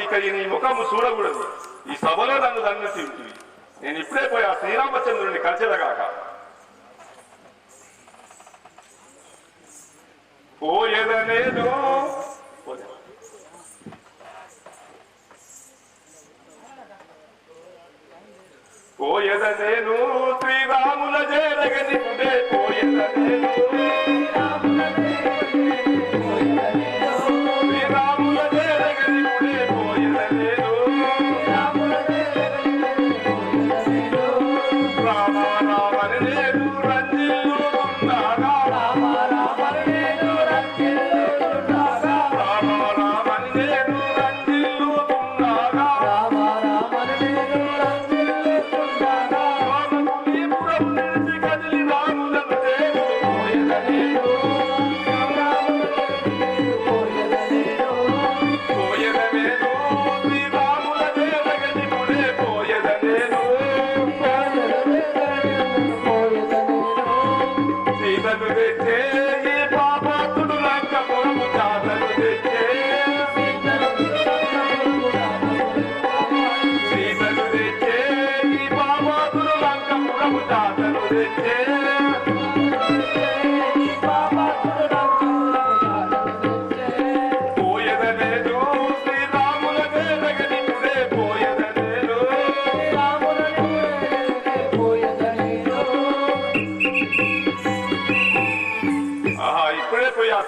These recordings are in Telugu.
ఇక నీ ముఖము చూడకూడదు. ఈ సభలో నన్ను దండించింది. నేను ఇప్పుడే పోయి ఆ శ్రీరామచంద్రుడిని కలిసేదగాక. పోయేదనేదు పోయేదనేను శ్రీరాముల జయరగని పుడే పోయేదనేను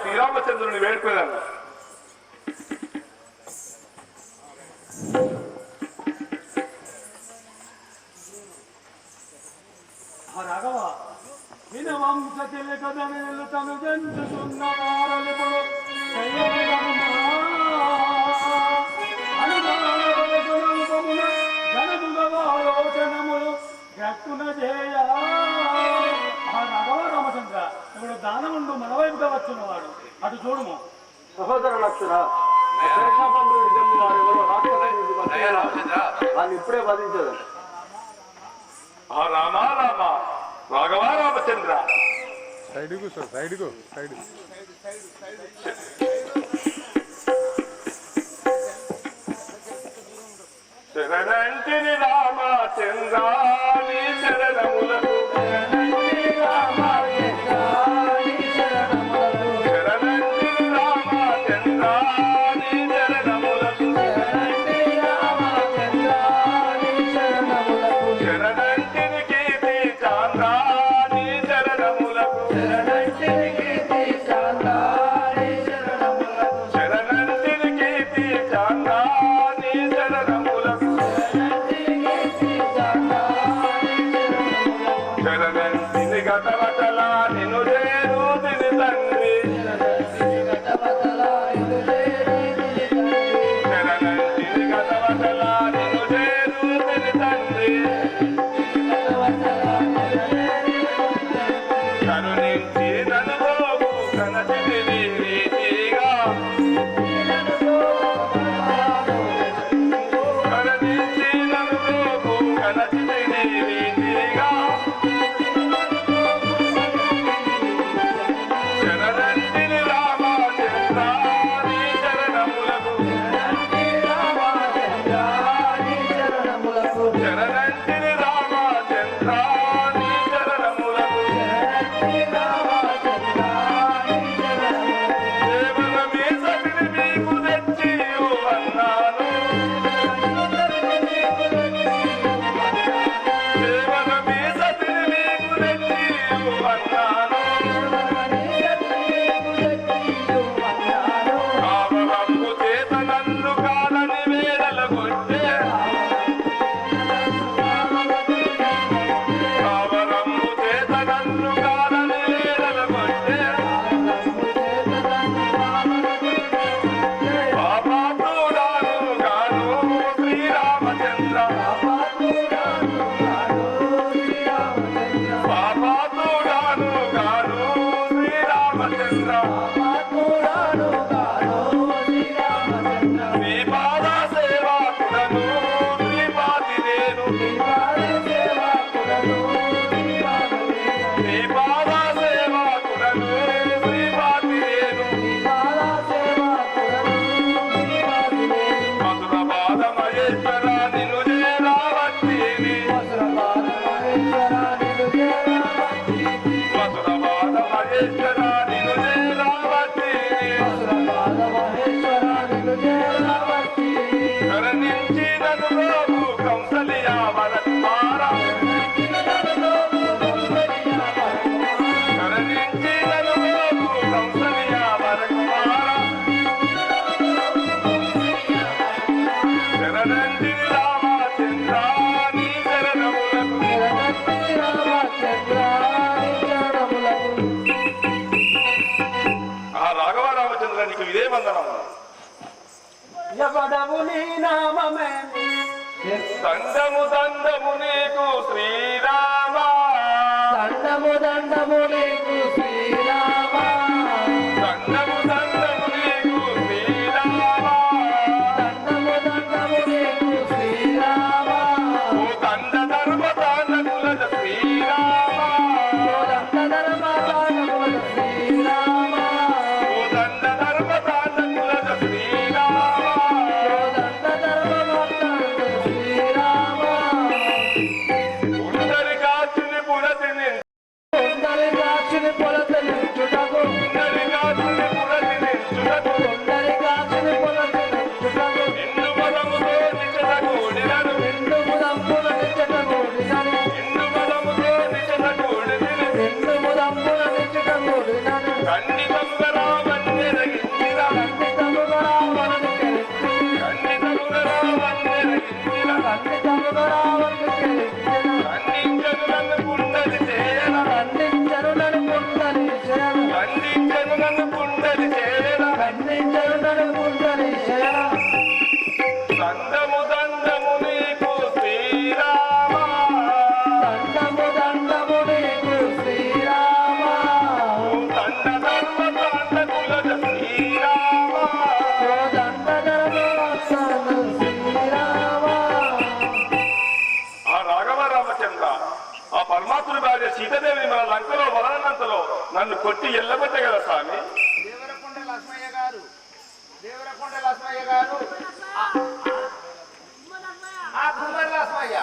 శ్రీరామచంద్రుని వేడుకోదాను. రాఘవ వినవంశ తిలకదనలు తను జంతున్న వారలిపుడు జనములు గట్టున చేయ. రాఘవ రామచంద్ర ఇప్పుడు దానముండు మన వైపుగా వచ్చినవాడు అటు చూడుము. సహోదర లక్షణ వాళ్ళు ఇప్పుడే వధించదు. రామ రామ రాఘవ రామచంద్ర సైడ్ కూర్చో, సైడ్ సైడ్ శరణంటిని రామచంద్ర నీ శరణములకు రామ మహేశ్వర నిన్ను చేరావట్టిని వసురపాద మహేశ్వర నిన్ను చేరావట్టిని వసురపాద మహేశ్వర నిన్ను చేరావట్టిని వసురపాద మహేశ్వర నిన్ను చేరావట్టిని కరుణించి నన్ను బాబు కంసలియా వరకుమార కరుణించి నన్ను బాబు కంసలియా వరకుమార శరణంజి రామచంద్ర నీ శరణములకు ఆ రాఘవ రామచంద్ర నీకు ఇదే వందనం ఎవడవు నీ నామమే దండము దండము నీకు శ్రీరామ దండము దండము నీకు శ్రీరామ దండము దండము నీకు శ్రీరామ దండము దండము నీకు శ్రీరామ ఓ దండ ధర్మ తాండముల శ్రీరామ ఓ దండ ధర్మ తాండముల శ్రీరామ ఓ దండ ధర్మ తాండముల శ్రీరామ ఓ దండ ధర్మ తాండముల శ్రీరామ ఉండరి కాచుని పురతిని కొండలి కాచుని పొలతలించుటకు ఉండరి కాచుని పురతిని చుటకు కొండలి కాచుని పొలతలించుటకు నిన్ను బలముతో నిచటకూడినను నిండు ముదంపున నిచ్చటగూడినను నిన్ను బలముతో నిచటకూడినను నిండు ముదంపున నిచ్చటగూడినను ఖండితముగా రామన్నెరగించిన ఖండితముగా రావణుని కెలించిన ఖండితముగా రామన్నెరగించిన ఖండితముగా రావణుని కెలించిన ఖండించను నన్ను కుండలి చేయన ఖండించరు నన్ను కుండలి శయన ఖండించను నన్ను కుండలి చేయన ఖండించరు నన్ను కుండలి శయన దండము దండము నీకు శ్రీరామ దండము దండము నీకు శ్రీరామ ఓ దండ ధర్మ తాండకుల శ్రీరామ ఓ దండ ధర్మ వత్సల శ్రీరామ ఆ రాఘవ రామచంద్ర ఆ పరమాత్ముడి భార్య సీతాదేవిని మన లంకలో వలనంతలో నన్ను కొట్టి ఎల్లబెట్ట కదా స్వామి దేవరకొండ లక్ష్మయ్య గారు దేవరకొండ లక్ష్మయ్య గారు ఆ కుమ్మరి లక్ష్మయ్య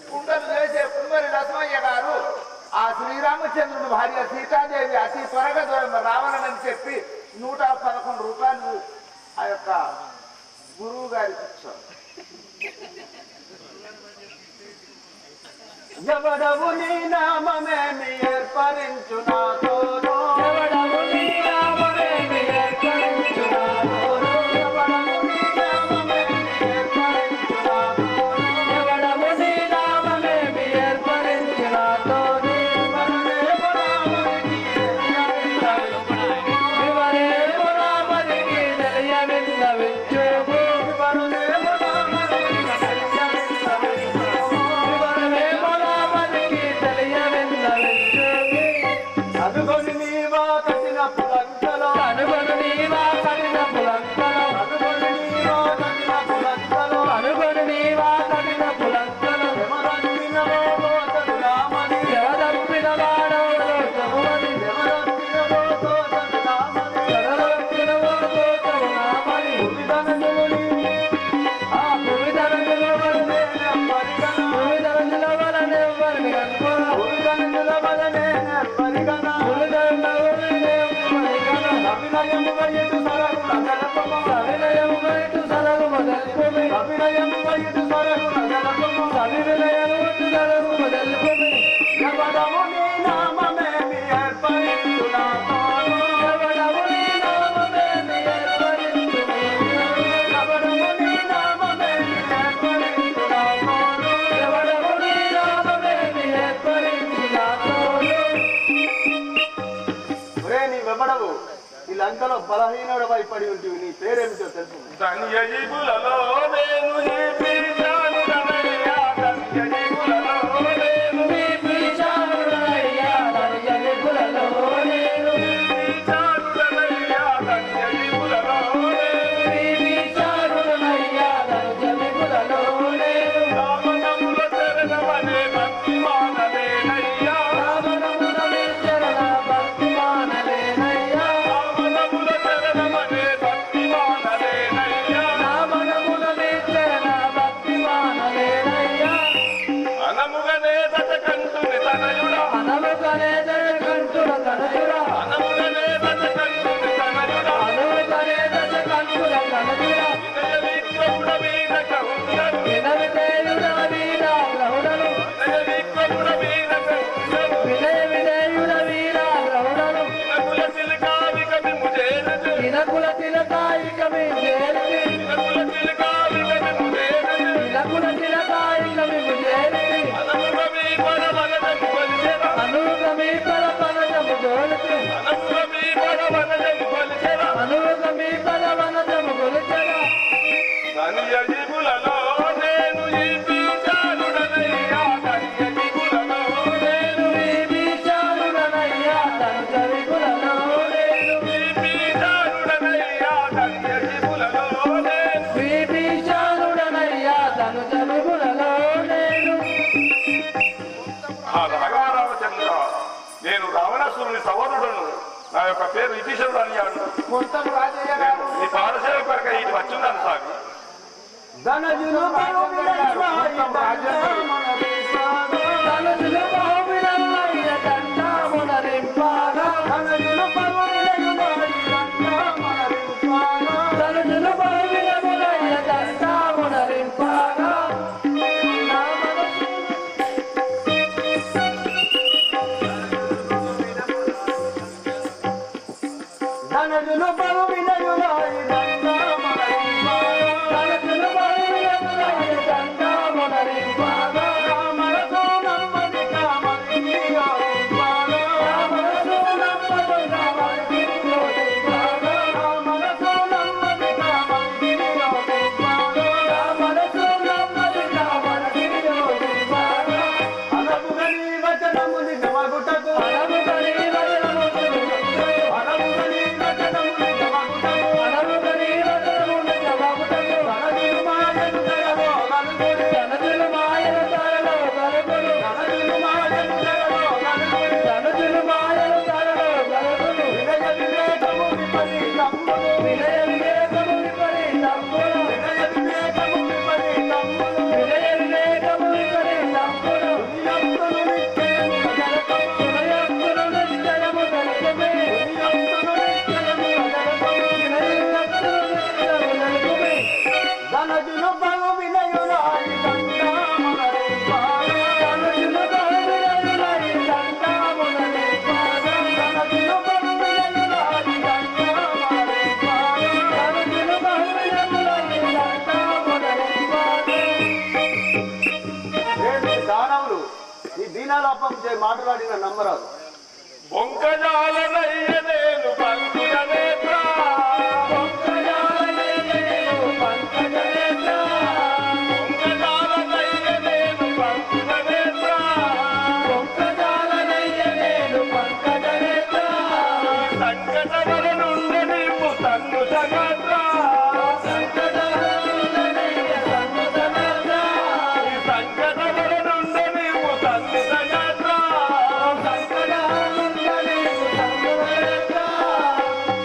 కుండలు చేసే కుమ్మరి లక్ష్మయ్య గారు ఆ శ్రీరామచంద్రుని భార్య సీతాదేవి అతి త్వరగా దూరం రావాలని చెప్పి 111 రూపాయలు ఆ యొక్క గురువు గారికి ఇచ్చారు. ఎవడవు నీ నామమేమి ఏర్పరించు నాతోనో ఎవడము నీ నామమేమి ఏర్పరించునాదోను ఎవడవు నీ నామమేమి ఏర్పరించు నాతోనో ఎవడము నీ నామమేమి ఏర్పరించునాదోను వరదేవ రామునికి వివరేము రామనికి తెలియవిన్నవించుము వరదేవ రామునికి వివరమేము రామనికి తెలియవిన్నవించుము అదుకొని నీవా కట్టిన పులంకలో కనుగొను నీవా కఠిన పులంకలో అదుకొని నీవా కట్టిన పులంకలో కనుగొను నీవా కఠిన పులంకలో ఎవరన్నినవో తోటను రామని జగదప్పిన వాడవడు తగువని ఎవరన్నినవో తోటను రామని జగదప్పినవో తోటవు నామని విధనముని ఆ భూమిధరముల వలనే పరిగణ భూమిధరముల వలనే ఎవరిని అనుకోరా భూమిధనుల వలనే పరిగణ భూమిధరముల వలనే పరిగణ అభినయము వయసు సరగుణ జలపము సవినయము వైటు సరగు మొదలుకొని అభినయము వయసు సరగుణ జలపము సవినయము వైటు సరగు మొదలుకొని ఎవడము నీ నామమేమి ఏర్పరించు నాతోను ఎవడము నీ నామమేమి ఏర్పరించును ఎవడము నీ నామమేమి ఏర్పరించు నాతోను ఎవడము నీ నామమేమి ఏర్పరించునాదోను ఒరే నీ వెంబడవు ఈ లంకలో బలహీనుడు పడి ఉంటుంది నీ పేరేమిటో తెలుసు ధన్యజీవులలో నేను ఈ పీఠాను ధనయ్యా ధన్యజీవులలో నేను మీ పీఠానుడనయ్యా ధన్యజీవులలో నేను ఈ పీఠాను ధనయ్యా ధన్యజీవులలో నేను మీ పీఠానుడనయ్యా ధన్యజీవులలో నేను రామనముల చరణమనే భక్తి మానలేనయ్యా రామనమున విచరణ భక్తి మానలేనయ్యా రామనముల చరణమనే భక్తి మానలేనయ్యా రామనమున ధన్యజీవులలో నేను ఈ పీఠాలుడనయ్యా ధన్యజీవులలో నేను ఈ పీఠాలుడనయ్యా ధన్యజీవులలో నేను ఈ పీఠాలుడనయ్యా ధన్యజీవులలో నేను ఈ పీఠాలుడనయ్యా ధన్యజీవులలో నేను ఆ రాఘవరామచంద్ర నేను రావణాసురుని సోదరుడను నా యొక్క పేరు విభీషణుడు అని అన్నాడు మొత్తం రాజయ్య గారు నీ పాదసేవ కొరక ఇది వచ్చున్నాను స్వామి ధనజులు మొత్తం రాజ్యం ధనుజులు బాహుబిలయ్య దండమునరింపాగా ధనుజులు బాహుబిలయ్య దండమునరింపాగా నా మనసు ధనజులు బలు వినయులాయి ధనుజులు బాహుబిలయ్య దండమునరింపాగా నా మనసు నమ్మది కామని నా మనసు నమ్మది కామని యోగింపాగా నా మనసు నమ్మది కామని యోగింపాగా నా మనసు నమ్మది కామని యోగింపాగా అనముగని వచనముని జమగుటకు అనముగని వదనమును అనముగని వచనముని జమగుటకు అనముగని వదనమును జవాబుటకు ధనజులు మాయలు ధరలో గలుగుడి ధనుజులు మాయల ధరలో గలుగులు ధనజులు మాయలు ధరలో గలుగుడి ధనుజులు మాయల ధరలో గలుగులు వినయ వివేకము విపరీతములు వినయ వివేకము విపరీతములు వినయ వివేకము విపరీతములు వినయ వివేకము విపరీతములు నియంతులు నిత్యము జలకము సునయత్తులు నిశ్చయము గలుగుమే నియంతులు నిత్యము జలకము వినయత్తులు నిశ్చయము గలుగుమే ధనజులు బలు వినయులాయి దండమునరింపాగా ధనుజులు బాహుబిలయ్య దండమునరింపాగా ధనజులు బలు వినయులాయి దండమునరింపాగా ధనుజులు బాహుబిలయ్య దండమునరింపాగా ఏంటి దానవులు ఈ దీనాలాపం చే మాట్లాడిన నమ్మరాదు బొంకజాలనయ్య నేను పంకుజనేత్ర బొంకజాలనయ్య నేను పంకుజనేత్ర సంకటముల నుండి నీవు తన్ను సగత్ర సంకటముల నుండి నీవు తన్ను సగత్ర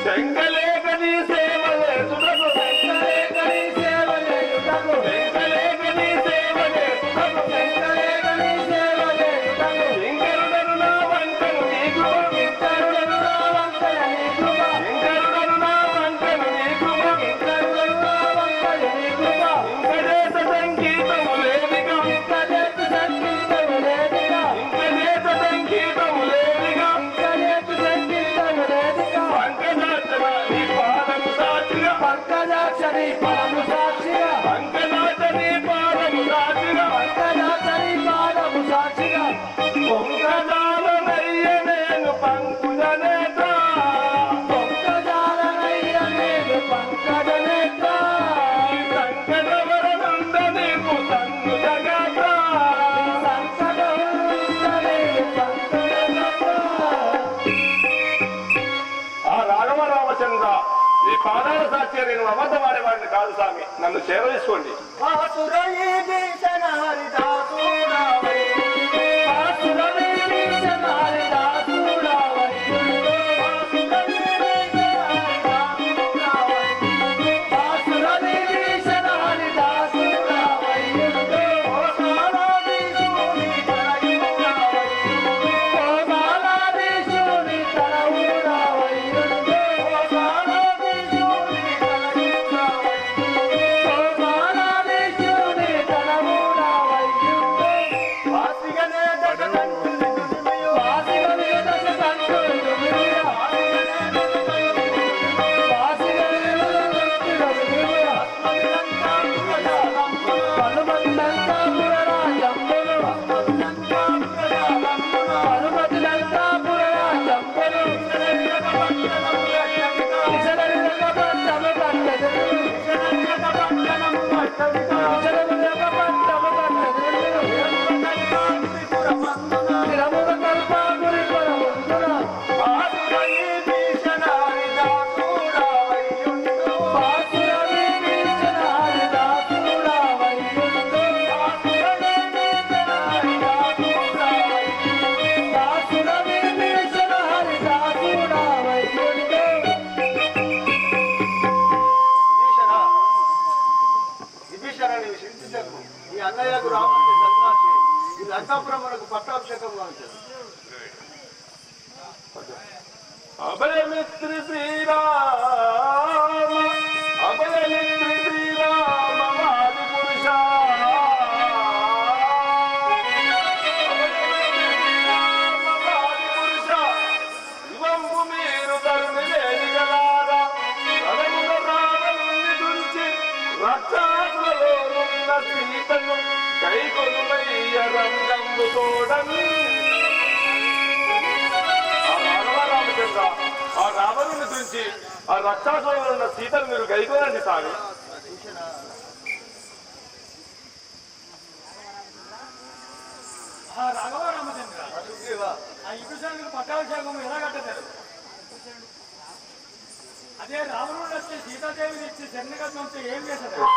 శంకలేక నీ సేవ లేచుటకు శంకలేక నీ సేవ లేచుటకు శంకరుడను నా వంకను నీకు శంకరుడను నా వంకను నీకు ఇంకదేశ సంగీతము లేదిగా ఇంకదేశ సంగీతము లేదిగా పంకజాక్షర నీ పాదము సాక్షిగా పంకజాక్షరి పాదము సాక్షిగా పంకజాక్ష నీ పాదము సాక్షిగా పంకజాక్షరి పాదము సాక్షిగా బొంకజాలనయ్య నేను పంకుజనేత్ర పంకజాలనయ్య నేను పంకజనేత్ర సంకటముల నుండి నీవు తన్ను సగత్ర ఆ రాఘవరామచంద్ర ఈ పాదాల సాక్షి నేను అబద్ధమాడేవాడిని కాదు స్వామి నన్ను సేవ తీసుకోండి ఆసురయీ భీషణ హరిదాసురావై ఆసురయీ భీషణ హరిదాసురావై ఆసురయీ భీషణ హరిదాసురావై ఓ సాలాదీశుని తనయురావై ఓ సాలాదీశుని తనయురావై ఓ సాలాదీశుని తనయురావై ఓ సాలాదీశుని తనయురావై చింతించకు. ఈ అన్నయ్యకు రాముడికి సన్మాసి ఈ లంకాపురం మనకు పట్టాభిషేకం కావచ్చు. అభయమిత్రి శ్రీరామ అభయమిత్రి శ్రీరామ ఆది పురుష శివంబు మీరు తరుణి వేదికలారా రథముల రావణుని గురించి రక్షాసులలోనున్న సీతను కైకొనుమయ్య రంగంబు తోడని ఆ రావణుని గురించి ఆ రక్షాసులలో ఉన్న సీతను మీరు గైకోనండి సాగు. ఆ రాఘవ రామచంద్ర ఆ విభీషణుడికి పట్టాభిషేకం ఎలా కట్టతారు? అదే రావణుడు వచ్చి సీతాదేవిని ఇచ్చి శరణగతం వచ్చి ఏం చేశారు?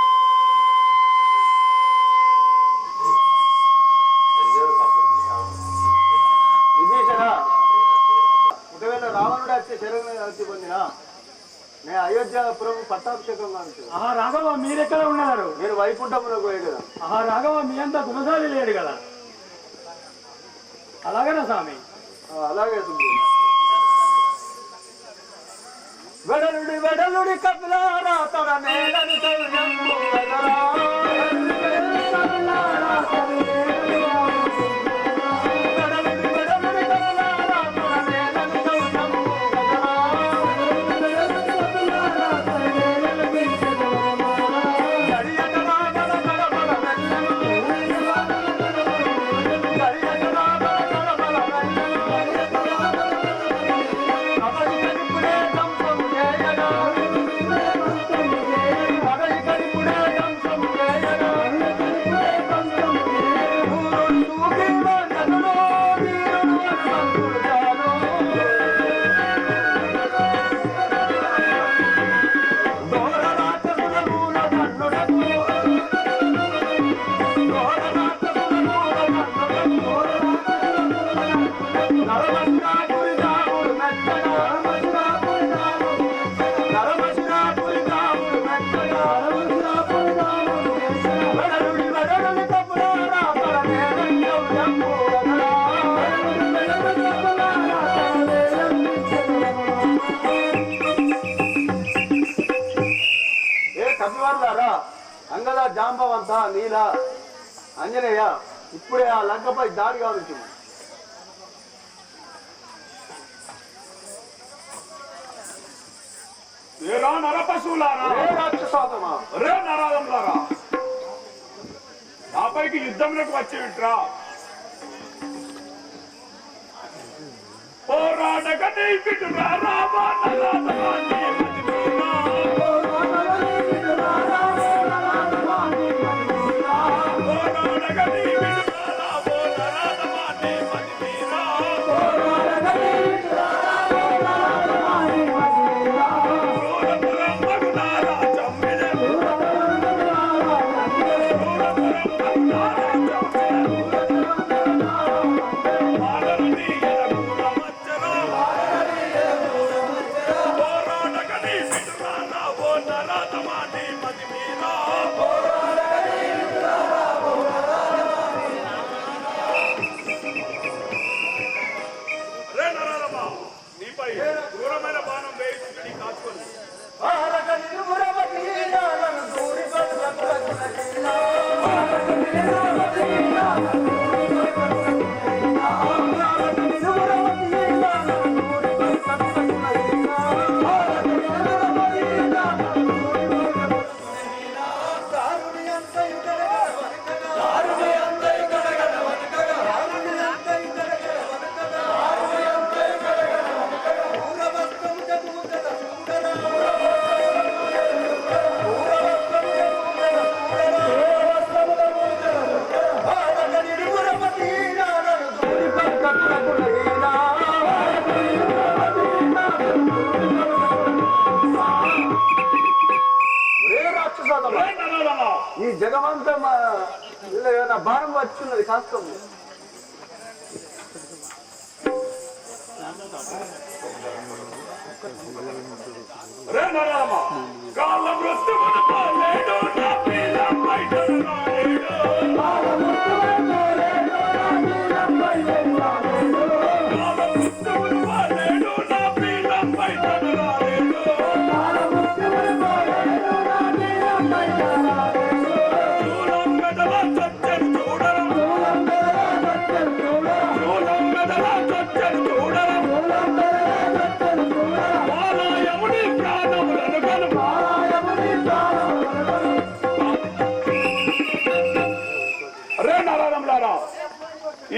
విభీషణ, ఒకవేళ రావణుడు వచ్చే శరణి పొందిన నేను అయోధ్యాపురం పట్టాభిషేకం కావచ్చు. ఆ రాఘవ మీరెక్కడ ఉన్నారు? నేను వైకుంఠములకు పోయాడు కదా. ఆ రాఘవ మీ అంతా గుణశాలి లేడు కదా. అలాగేనా స్వామి? అలాగే వెడలుడి వెడలుడి కపిలారా తన నేలని సౌర్యంబు వెదరా. కపివారులారా, అంగద జాంబవంత నీల అంజనేయ ఇప్పుడే ఆ లంకపై దాడి కావచ్చు. ఏరా నరపశువులారా, రాక్షసాదమా, రే నరాలంలారా, నాపైకి యుద్ధంలోకి వచ్చి వింట్రా. పోరాడక నీపిటురా రామా నరాధమాని మదిమీరా. పోరాడక నీపిటురా రామో నరాధమాని మదిమీరా. క్రూరపురం మగునారా చమ్మిలె. క్రూరపురం మగునారా చమ్మిలె. మానవనీయల గుణమచ్చరా. పోరాడక నీపిటురా రామో నరాధమాని మదిమీరా. రే నరాధమా, నీపై క్రూరమైన బాణం వేయించి నీ కాచుకొని రాక్షసాదమా, రే నరాధమా, ఈ జగమంతా నా భారం వచ్చిన్నది కాస్తం. రే నరాధమా, కాళ్ళ మృత్యువును పోలేడు నా పిల్ల బయటను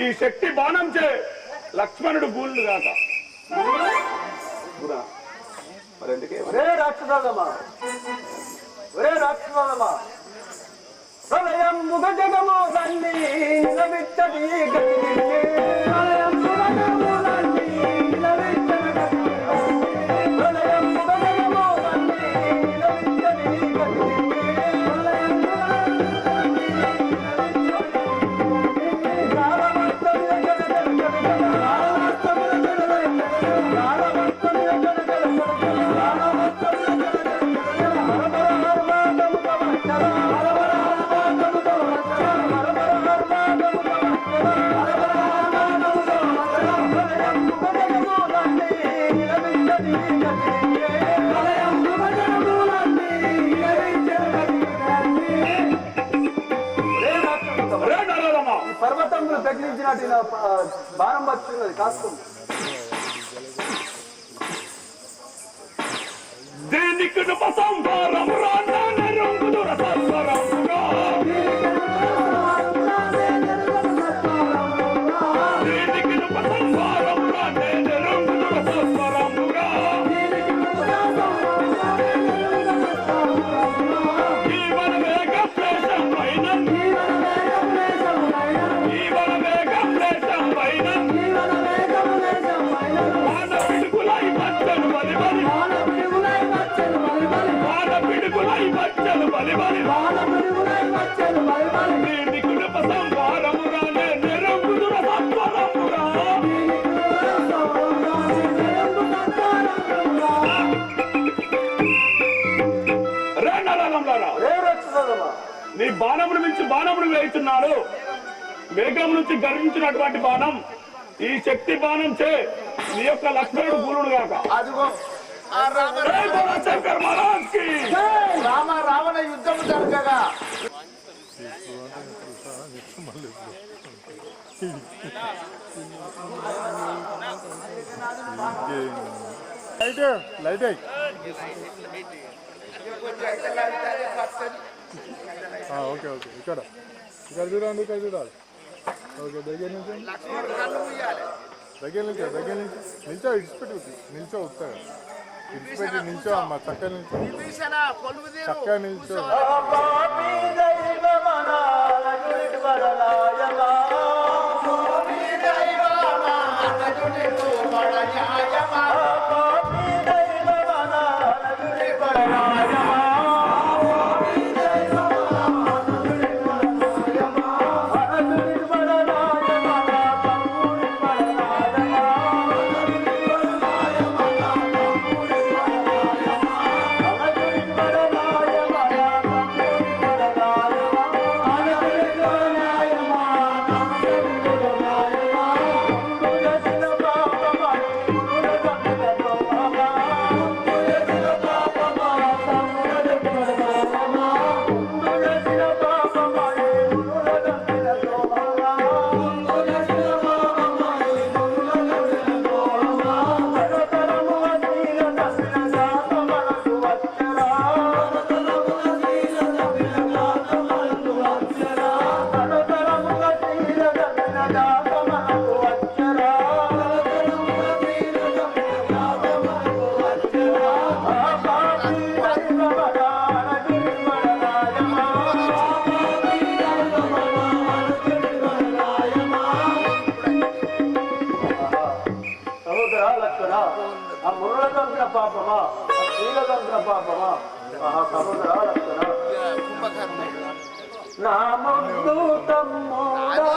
ఈ శక్తి బాణం చే లక్ష్మణుడు గూళ్ళు కాక ఒరే రాక్షసాదమా, ఒరే రాక్షసాదమా, ప్రళయం ముగ జగము తల్లి నిలబెట్టది గతి, ప్రళయం ముగ జగము తల్లి నిలబెట్టది గతి, ప్రళయం ముగ జగము తల్లి నిలబెట్టది గతి, ప్రళయం ముగ పర్వతంలో తగిలించినట్టు బాణం పట్టుకున్నది కాస్తుంది. దేనికి ఉపసంహారం రంగుదుర సత్వరముగా, దేనికి ఉపసంహారం రంగుదుర సత్వరముగా, జీవన వేగ క్లేశం పైన, జీవన వేగ క్లేశం పైన, వాన పిడుగులై మచ్చలు బలి బలి, వాన పిడుగులై మచ్చలు బలి బలి, దీనికి ఉపసంహారముగా నిరంగుదుర సత్వరముగా. నీ బాణమును మించి బాణమును వేస్తున్నాడు. వేగం నుంచి గర్వించినటువంటి బాణం ఈ శక్తి బాణం చే నీ యొక్క లక్ష్మణుడు గురుడు గాక. అదిగో ఆ శంకర్ మహారాజ్ కి రావణ యుద్ధం జరగగా లైట్ ఓకే ఓకే ఇక్కడ చూడండి, ఇక్కడ చూడాలి. ఓకే దగ్గర నుంచి నిల్చో, ఇడిచిపెట్టి నిల్చో వస్తాయి, ఇడిచిపెట్టి నిల్చో అమ్మ, చక్కగా నిల్చో, చక్కగా నిల్చో. పాపమా, శ్రీలతంత్ర పాపమా, సముద్ర నా ముందు తమ్ముడా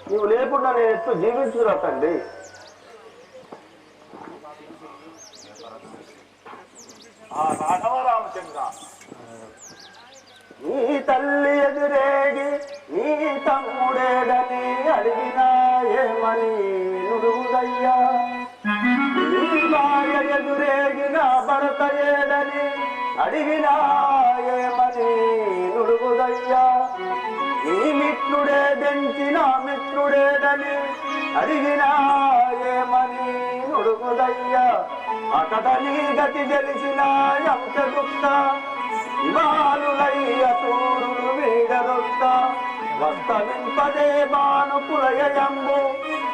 నీవు లేకుండా నేను ఎత్తు జీవించురా తండ్రి. రామచంద్ర నీ తల్లి ఎదురేగి నీ తమ్ముడేడని అడిగినా ఏమని నుడుగుదయ్యా. నీ భార్య ఎదురేగిన భర్త ఏడని అడిగినా ఏమని నుడుగుదయ్యా. నీ మిత్రుడే దెంచిన మిత్రుడేడని అడిగినా ఏమని నుడుగుదయ్యా. అతడ నీ గతి తెలిసిన ఎంతగుప్త ఇవాలులయ్య తూరులు వీడదొక్క వస్తవింపదే బాను పులయంబు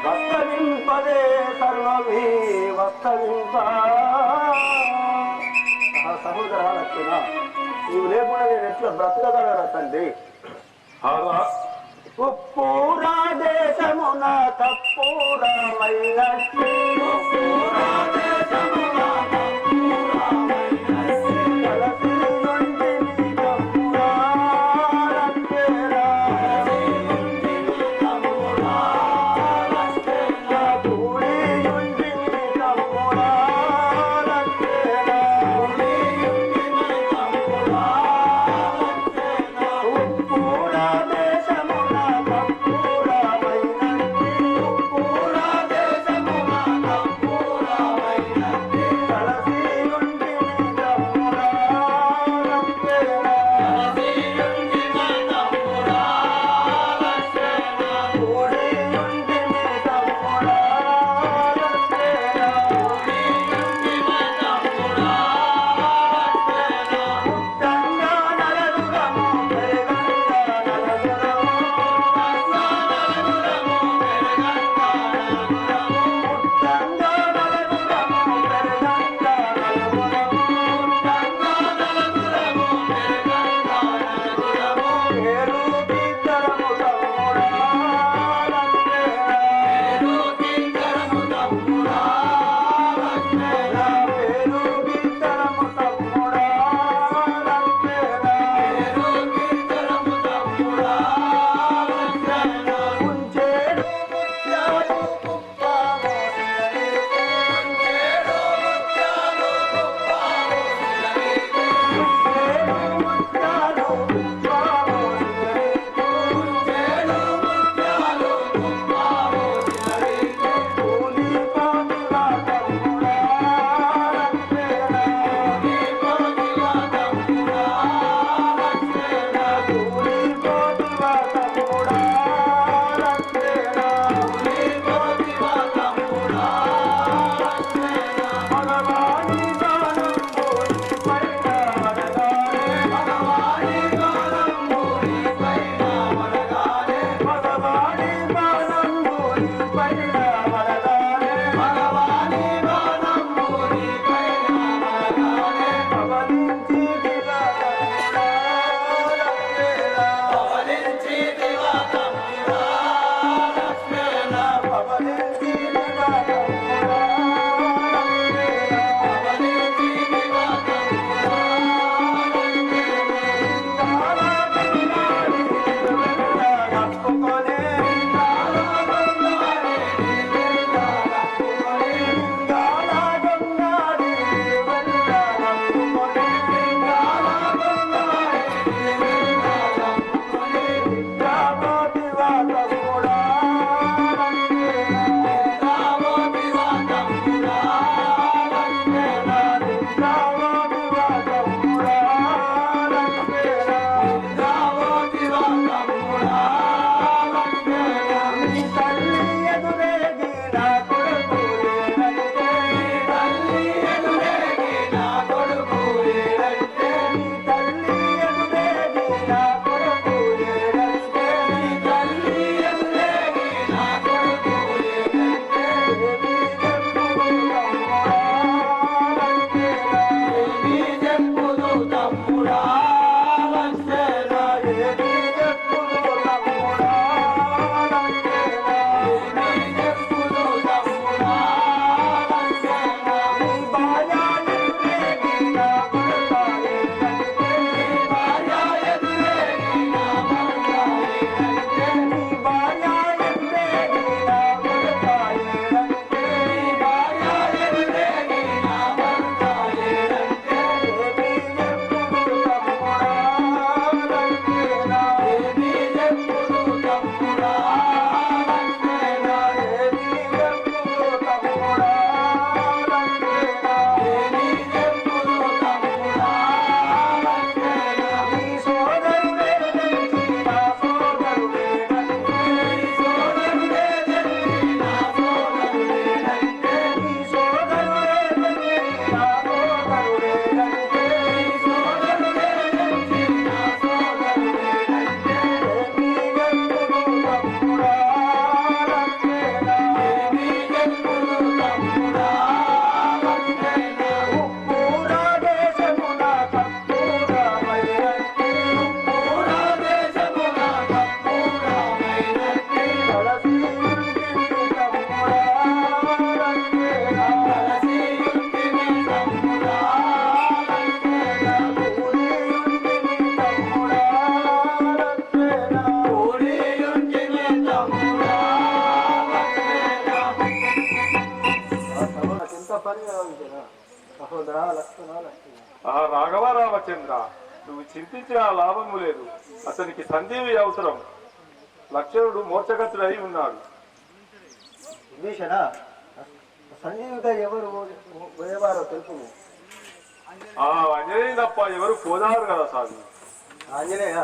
వస్తవింపదే సర్వమీ వస్తవింప. సహోదరా లక్ష్మణ, నీవు లేకుండా నేను ఎట్లా బ్రతకగలరా తండ్రి? ఉప్పూరా దేశమున కప్పూరమైనట్టు పూరా దేశమున రామచంద్ర లక్ష్మణ లక్ష్మణ. రాఘవ రామచంద్ర, నువ్వు చింతించిన లాభము లేదు. అతనికి సంజీవి అవసరం. లక్ష్మణుడు మోర్చగతుడై ఉన్నాడు. విభీషణ, సంజీవిత ఎవరు పోయేవారో తెలుపు. అంజనేయ తప్ప ఎవరు పోదారు కదా సాధు. ఆంజనేయ,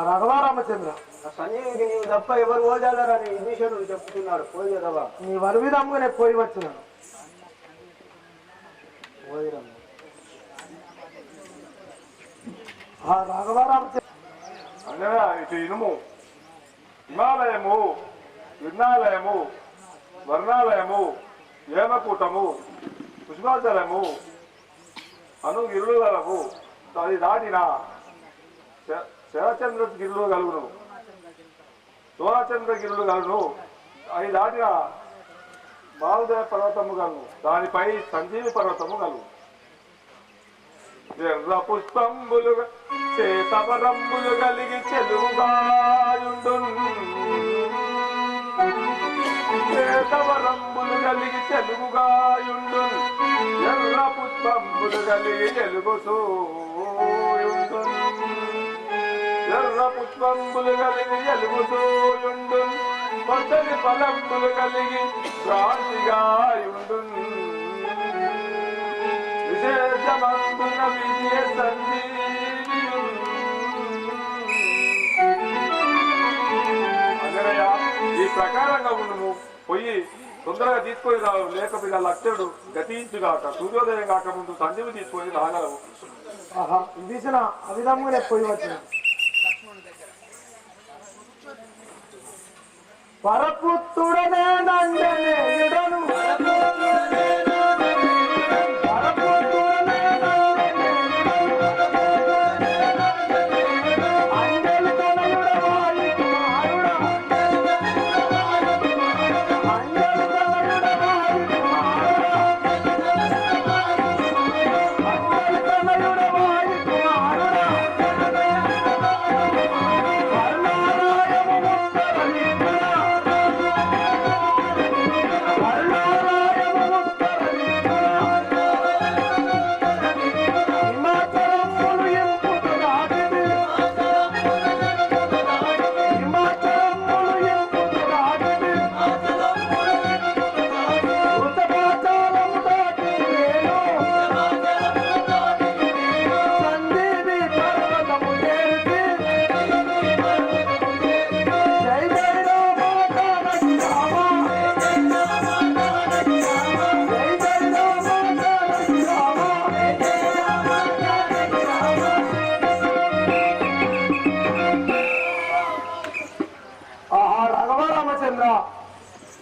రఘురామచంద్ర, సంజీవికి నీవు తప్ప ఎవరు ఓదాలని విభీషణుడు చెప్తున్నాడు. పోయి కదా నీ వరువిధంగా నేను పోయి వచ్చినాను. రఘురామచంద్ర, అంజనేయ ఇటు ఇనుము. హిమాలయము, విర్ణాలయము, వర్ణాలయము, హేమకూటము, పుష్పాచలము అను గిరులు గలవు. అది దాటిన శరచంద్ర గిరులు కలుగును, సోరచంద్ర గిరులు కలుగును. అది దాటిన బాలుదేవ పర్వతము కలుగు. దానిపై సంజీవి పర్వతము కలుగు. ఎర్ర పుష్పంబులు చేతవరంబులు కలిగి చెలుగాయుండు, చేతవరంబులు కలిగి చెలుగాయుండు, ఎర్ర పుష్పంబులు కలిగి ఎలుగుతూయుండు, ఎర్ర పుష్పంబులు కలిగి ఎలుగుతూయుండు, పచ్చని ఫలంబులు కలిగి క్రాంతిగాయుండు, విశేషమందున విజయ సంజీవియు. అంజనేయ, ఈ ప్రకారంగా ఉండు. పోయి తొందరగా తీసుకొని రావు, లేకపోతే లక్ష్యుడు గతించుగాక. సూర్యోదయం కాకముందు సంజీవి తీసుకొని రాగలవు. విభీషణ, ఆ విధంగానే పోయి వచ్చిన. పరపుత్రుడనే నందనేయుడను,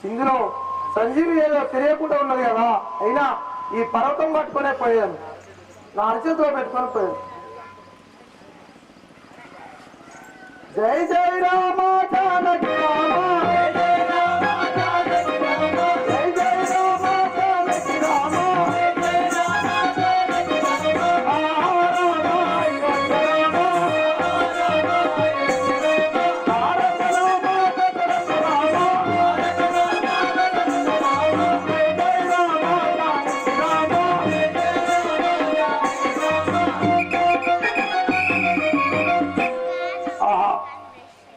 ఇందులో సంజీవి ఏదో తెలియకుండా ఉన్నది కదా. అయినా ఈ పర్వతం పట్టుకునే పోయాను, నా అరచేతిలో పెట్టుకొని పోయాను. జై జై రామ జానకి రామ, జై జై రామ జానకి రామ, జై జై రామ జానకి రామ, జై జై రామ జానకి రామ,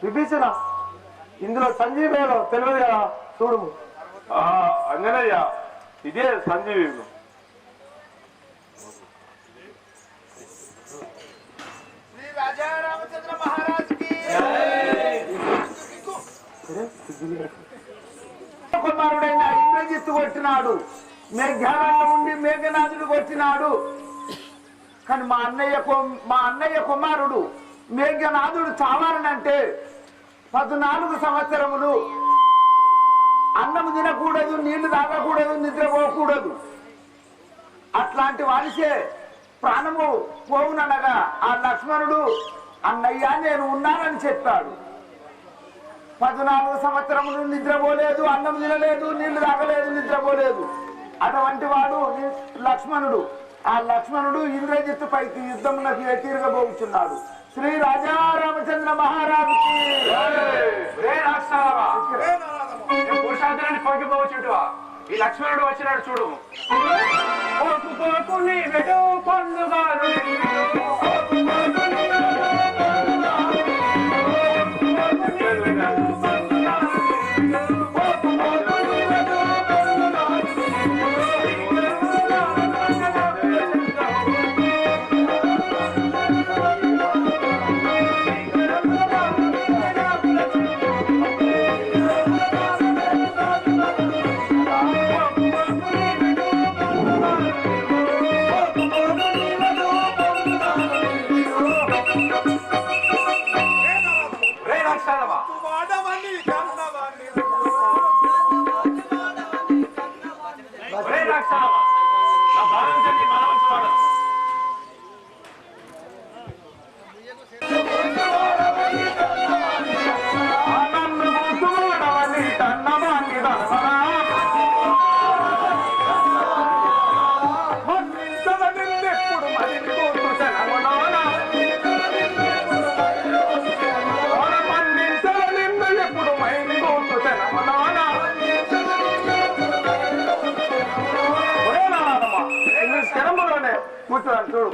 విభీషణ, ఇందులో సంజీవేలో తెలియదు కదా, చూడు. అంజనయ్య, ఇదే సంజీవి. శ్రీ రాజా రామచంద్ర మహారాజుకి కుమారుడైన ఇంద్రజిత్తు కొట్టినాడు, మేఘాలలో ఉండి మేఘనాథుడు కొట్టినాడు. కానీ మా అన్నయ్య కుమారుడు మేఘనాథుడు చావాలనంటే 14 సంవత్సరములు అన్నము తినకూడదు, నీళ్లు తాగకూడదు, నిద్రపోకూడదు. అట్లాంటి వారిసే ప్రాణము పోవుననగా ఆ లక్ష్మణుడు అన్నయ్య నేను ఉన్నానని చెప్పాడు. 14 సంవత్సరములు నిద్రపోలేదు, అన్నం తినలేదు, నీళ్లు తాగలేదు, నిద్రపోలేదు. అటువంటి వాడు లక్ష్మణుడు. ఆ లక్ష్మణుడు ఇంద్రజిత్తు పైకి యుద్ధమునకు తిరగబోతున్నాడు. శ్రీ రాజా రామచంద్ర మహారాజుకి పురుషార్థాన్ని పొంగిపోవచ్చుంటువా ఈ లక్ష్మణుడు వచ్చినాడు చూడు. కూర్చోండి చూడు.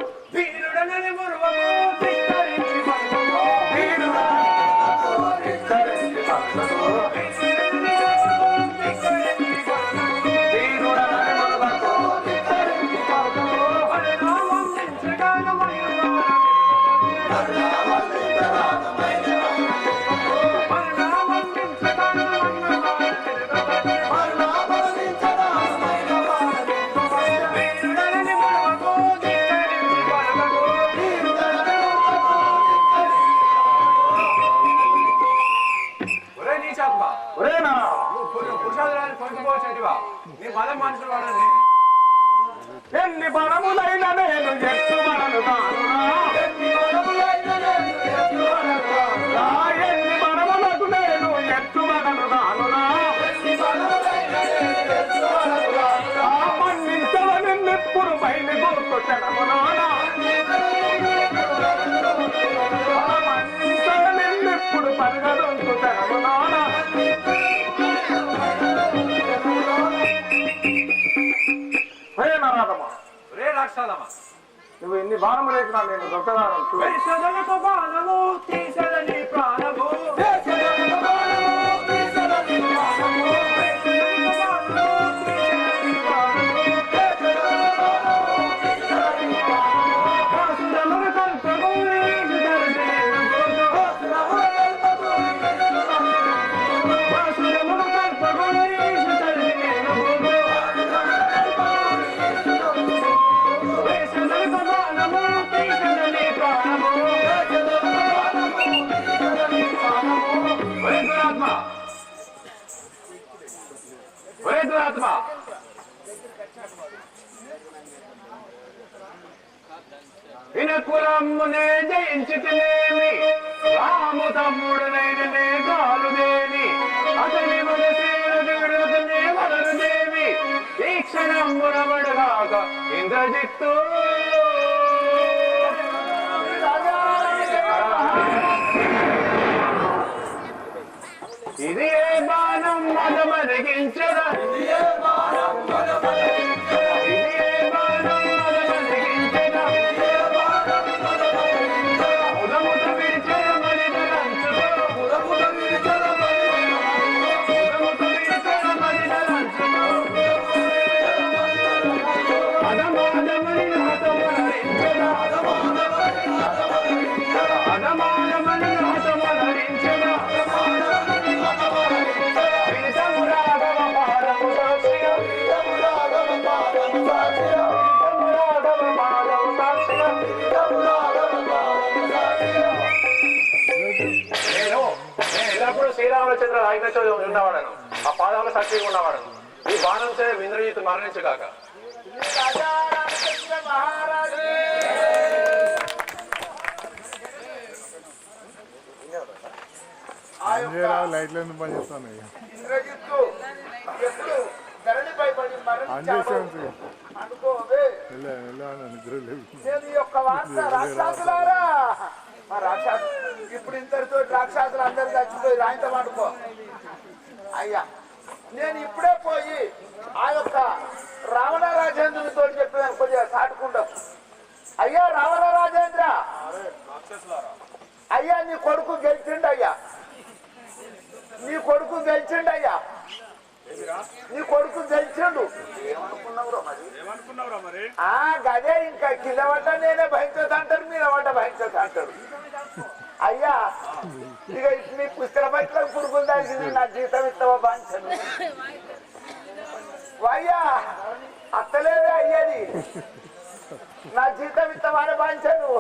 ఎన్ని బలములైన నేను ఎత్తువలను కానురా, ఎన్ని బలములకు నేను ఎత్తువలను కానురా, మన్నించవని నిప్పుడు బయలు గోర్కొట్టనమునానా, మన్నించవని నిప్పుడు పరగదొంకుతనమునానా. నువ్వు ఎన్ని బాణములు వేసినా నేను దొక్కదానం బాణము తీసని ప్రాణము వినకురమ్మునే జయించితినేమి, రాము తమ్ముడునైననే కాలుదేమి, అతని మనసేనే వలరుదేవి, ఈ క్షణమ్మునబడగాక ఇంద్రజిత్తు. ఇది ఏ బాణం మదమరిగించదా, ఇది ఏ బాణం మదమరిగించదా, ఉదముట విడిచిన మరిదలంచుతో, ఉదముట విడిచిన మరిదలంచుతో, అదమాదమని హతమరించదా, అదమాదమని హతమరించదా, శ్రీరామచంద్ర రాజ్ఞచో ఉన్నవాడను, ఆ పాదాల సాక్షిగా ఉన్నవాడను. ఈ బాణం చే ఇంద్రజిత్ మరణించగాక. లైట్లు ఎందుకు పనిచేస్తాను ఇంద్రజిత్తు ఎప్పుడు ధరణిపై పడి మరణించాడు అనుకోవే. నేను ఈ యొక్క వార్త రాక్షసులారా, మా రాక్షసు ఇప్పుడు ఇంతటితో రాక్షసులు అందరు చచ్చిపోయి రాయితం అనుకో. అయ్యా నేను ఇప్పుడే పోయి ఆ ఇక మీ పుస్తక పట్ల పురుగులు దానికి నా జీతం ఇస్తావా బాంచను అయ్యా అత్తలేదే అయ్యేది నా జీతం ఇస్తావా బాంచను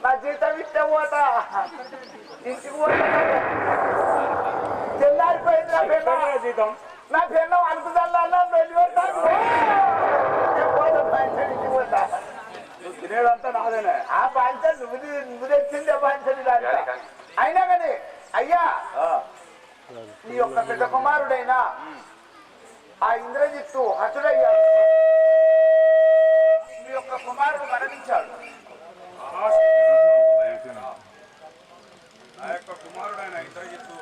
నా జీతం ఇస్తే పోతా ఇంటికి పోతా తెల్లారిపోయింది నా పిల్ల జీతం నా పిల్ల అనుకుదల్లా వెళ్ళి పోతాను ఇంటికి పోతా తినేదంతా నాదేనే ఆ బాంచన్ నువ్వు తెచ్చిందే బాంచని దాంట్లో అయినా కానీ అయ్యా నీ యొక్క పెద్ద కుమారుడైనా ఆ ఇంద్రజిత్తు హతుడయ్యాడు నీ యొక్క కుమారుడు మరణించాడు నా యొక్క కుమారుడైన ఇంద్రజిత్తు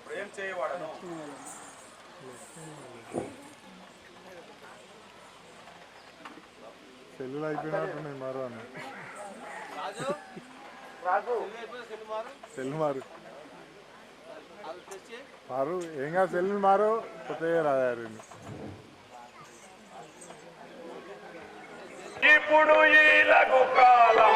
ప్రేమ చేయవాడను సెల్లులు అయిపోయినట్టున్నాయి మారు అన్న రాజు సెల్లు మారు మారు ఏం కాదు సెల్లు మారు కొత్తగా రాయారు ఇప్పుడు ఈలకు కాలం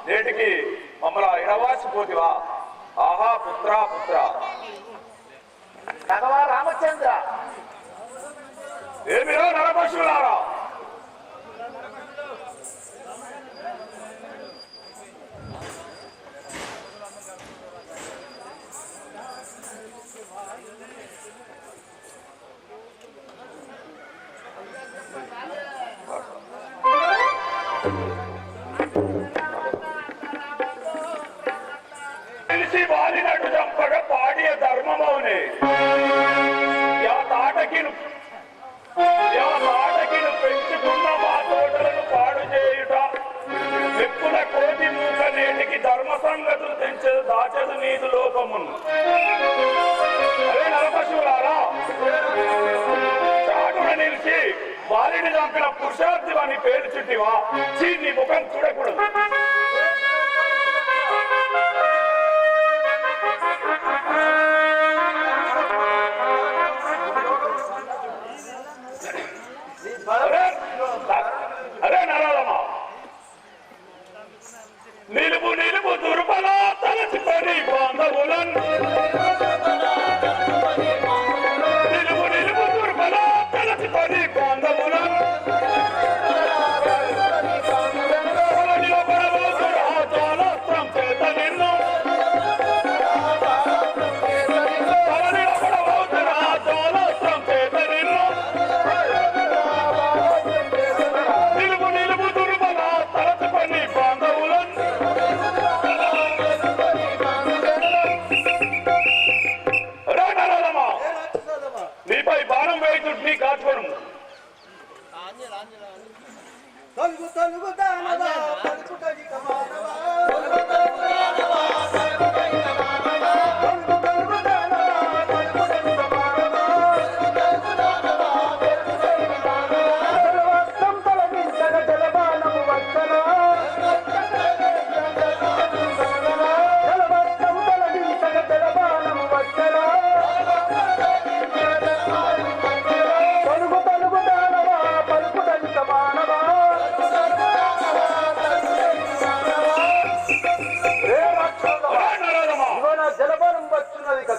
నేటికి మమ్మల్ని ఇడవాసిపోతివా ఆహా పుత్ర పుత్ర భగవా రామచంద్ర ఏమిరో నరపశువులారా తెలిసి వాలినట్టు చంపక పాడియ ధర్మమౌనే తాటకిను పెంచుకున్న మా తోటలను పాడు చేయుట వెప్పుల కోటి మూక నేటికి ధర్మ సంగతులు తెంచదు దాచదు నీదు లోపమును అదే నరపశువులారా చాటున నిలిచి వారిని చంపిన పురుషార్థి అని పేరు చుట్టివా నీ ముఖం చూడకూడదు అరే నరాలమా నిలుపు నిలుపు దుర్బల తలచిపడి బాంధవులను నిలుపు నిలుపు దుర్బల తలచిపడి బాంధవులను నిలబడవ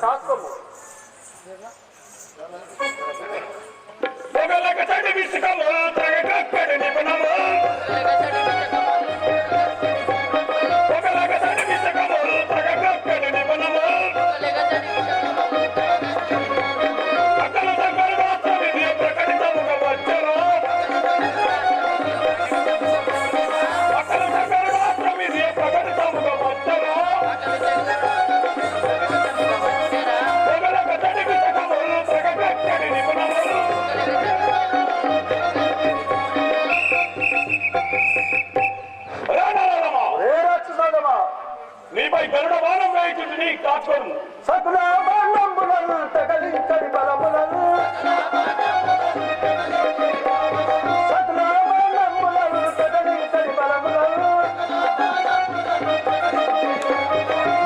శాస్త్రము. పొగలగతడి విసుకము త్రగకక్కడి నిపుణము పొగలగతడి విసుకము త్రగకక్కడి నిపుణము అకల దగ్గర మాత్రం ఇది ప్రకటితముగా వచ్చరు అకల దగ్గర మాత్రం ఇది ప్రకటితముగా వచ్చరు పొగలగతడి విసుకము త్రగకక్కడి నిపుణము నీపై గరుడ బాణం వేయుచుండి నీ కాచుకోను సకల బాణంబులను తగలించడి బలములను సకల బాణంబులను తగలించడి బలములను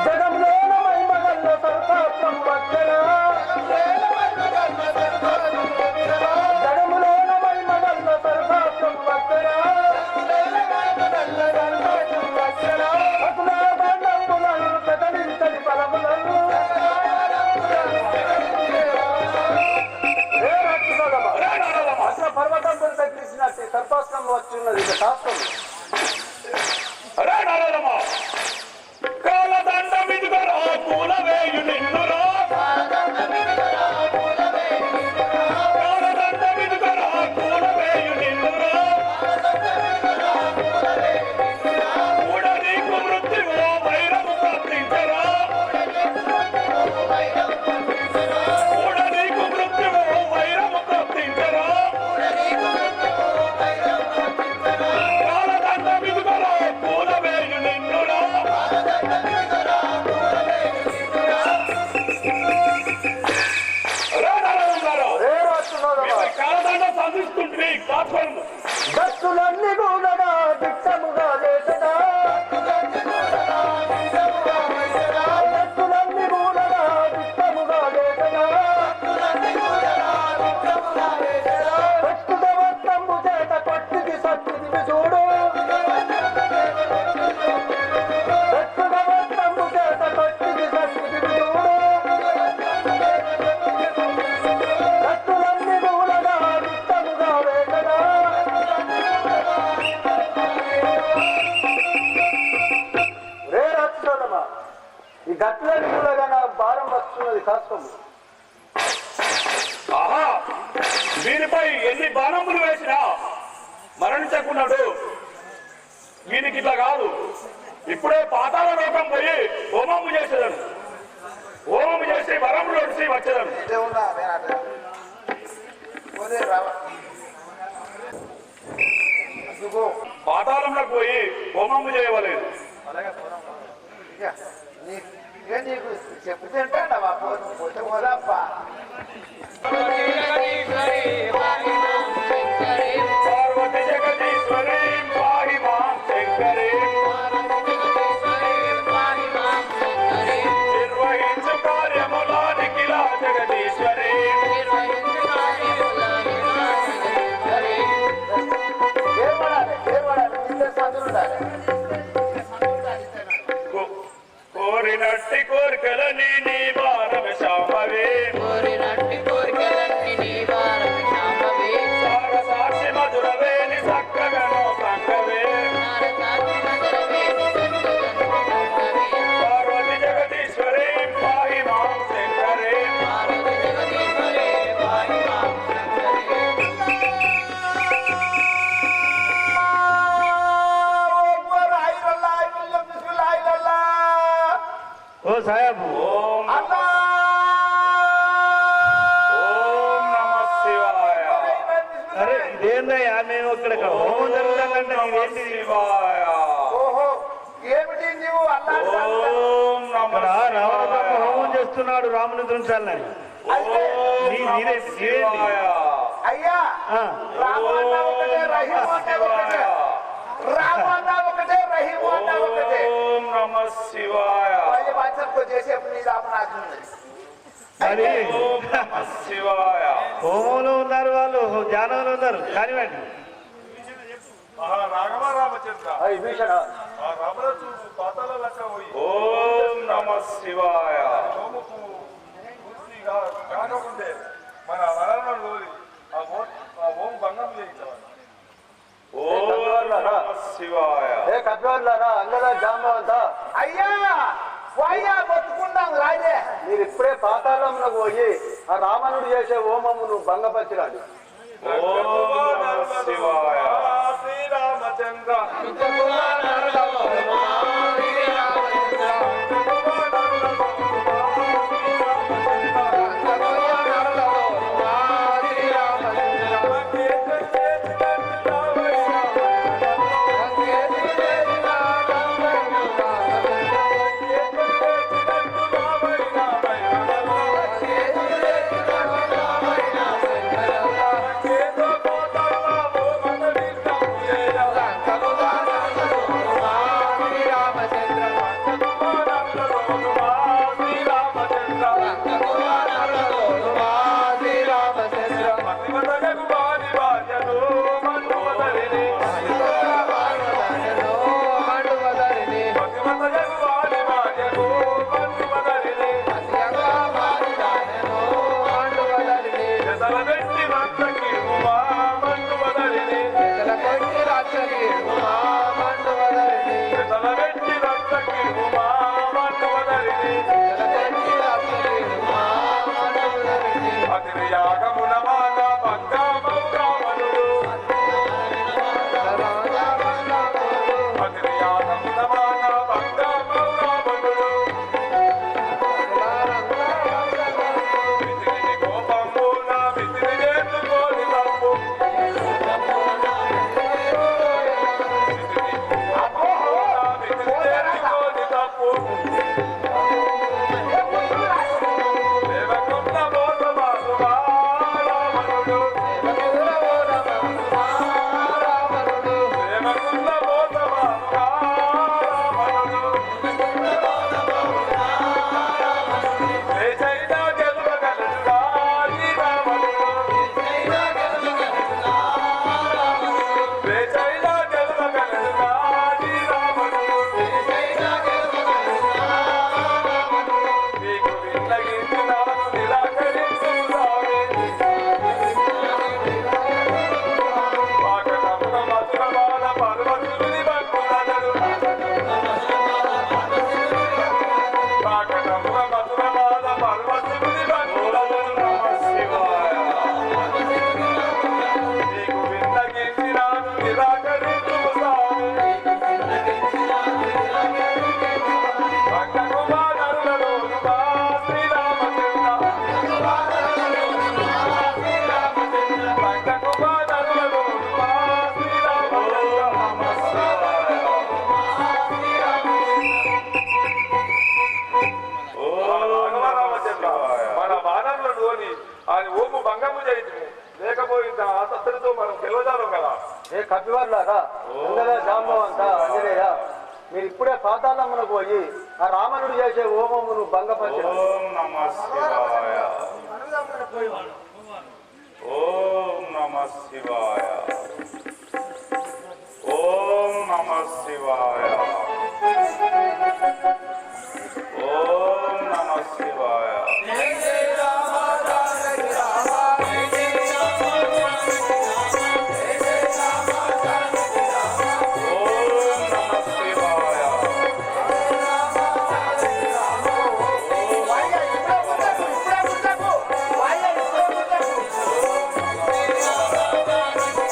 జగంలోన మహిమగల్ల సర్పాత్మం వచ్చరా జగంలోన మహిమగల్ల సర్పాత్మం వచ్చరా సకల బాణంబులను తగలించడి బలములను పర్వతం తగ్గించినట్టు సర్పాస్త్రం వచ్చిన్నది ఇక శాస్త్రం. కాలదండ మిదుగరా కూల వేయు నిన్నురా కాలదండ మిదుగరా కూల వేయు నిన్నురా కూడ నీకు మృత్యువు వైరము ప్రాప్తించరా కూడ నీకు మృత్యువు వైరము ప్రాప్తించరా కాలదండ మిదుగరా కూల వేయు నిన్నురా కాలదండ సాధిస్తుంటే కాచుకోను భక్తులన్నీ కూడా దిట్టముగా లేచదా భక్తులన్నీ కూడా దిట్టముగా లేచదా ప్రస్తుత వస్త్రము చేత కొట్టిది సత్తుదివి చూడు ప్రస్తుత వస్త్రము చేత కొట్టిది సత్తుదివి చూడు భక్తులన్నీ కూడా దిట్టముగా లేచదా రే రాక్షసమా ఈ గట్లని కూడా నా భారం వస్తున్నది కష్టము. ఆహా వీరిపై ఎన్ని బాణములు వేసినా మరణించకున్నాడు. వీరికి ఇట్లా కాదు, ఇప్పుడే పాతాళ లోకం పోయి హోమము చేసేదను. హోమము చేసి వరములు ఒడిసి వచ్చేదను. పాతాళంలోకి పోయి హోమము చేయవలేదు. నీకు చెప్తే పోతే పోదాప్ప. పార్వతి జగదీశ్వరి పాహి మాం శంకరి నిర్వహించు కార్యముల నిఖిల జగదీశ్వరి కోరినట్టి కోరికలని నీ బాణం శాంభవి సాక్షి మధురవేని చక్కగను సంగవే పార్వతి జగదీశ్వరి పాహి మాం శంకరి ఓ సాహెబ్ ఓం నమః శివాయ. అరే ఇదేందయ్యా మేము ఇక్కడ హోమం జరుగుతుందంటే నీవేంటి శివాయ. ఓహో ఏమిటి నువ్వు అల్లా ఓం నమః ఇక్కడ రావణ హోమం చేస్తున్నాడు రాముని గురించాలని శివాయ. అయ్యా రామన్న ఒకటే రహీం అన్న ఒకటే రామన్న ఒకటే రహీం అన్న ఒకటే ఓం నమః శివాయ. పది బాధ్యతకు చేసేప్పుడు నీ రామనాథం మరి ఓం నమః శివాయ. హోమంలో ఉన్నారు వాళ్ళు ధ్యానంలో ఉన్నారు కానివ్వండి. రాఘవ రామచంద్ర విభీషణ ఆ రామరాజు పాతాల లెక్క పోయి ఓం నమః శివాయ. సోముకు కాకపోతే మన వరంలో రోజు ఆ ఓం భంగం చేయించాలి. శివాయ ఏ కపివర్లారా అందరూ జాంబవంత అయ్యా పోయ్యా బతుకుందాం రాజే. మీరు ఇప్పుడే పాతాళంలో పోయి ఆ రావణుడు చేసే హోమమును భంగపరిచిరాడు. శివాయ శ్రీరామచంద్ర ఏ కపివర్లారా అందరూ జాంబవంత అంజనేయ మీరు ఇప్పుడే పాతాళమును పోయి ఆ రావణుడు చేసే హోమమును భంగపరిచిరాడు. ఓం నమ శివాయ ఓం నమ శివాయ ఓం నమ శివాయ ఓం నమ శివాయ ఇప్పుడే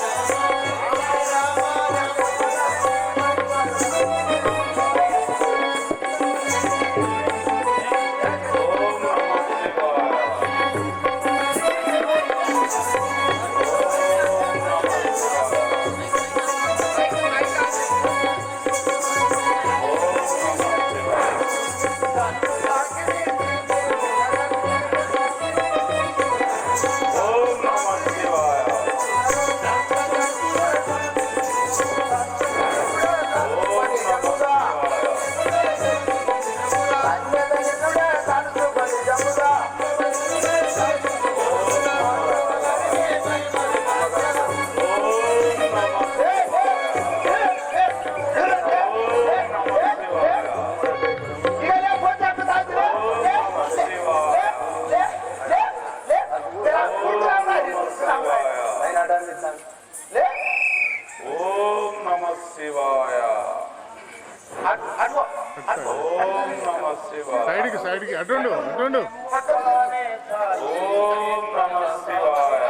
ఓం నమ శివాయ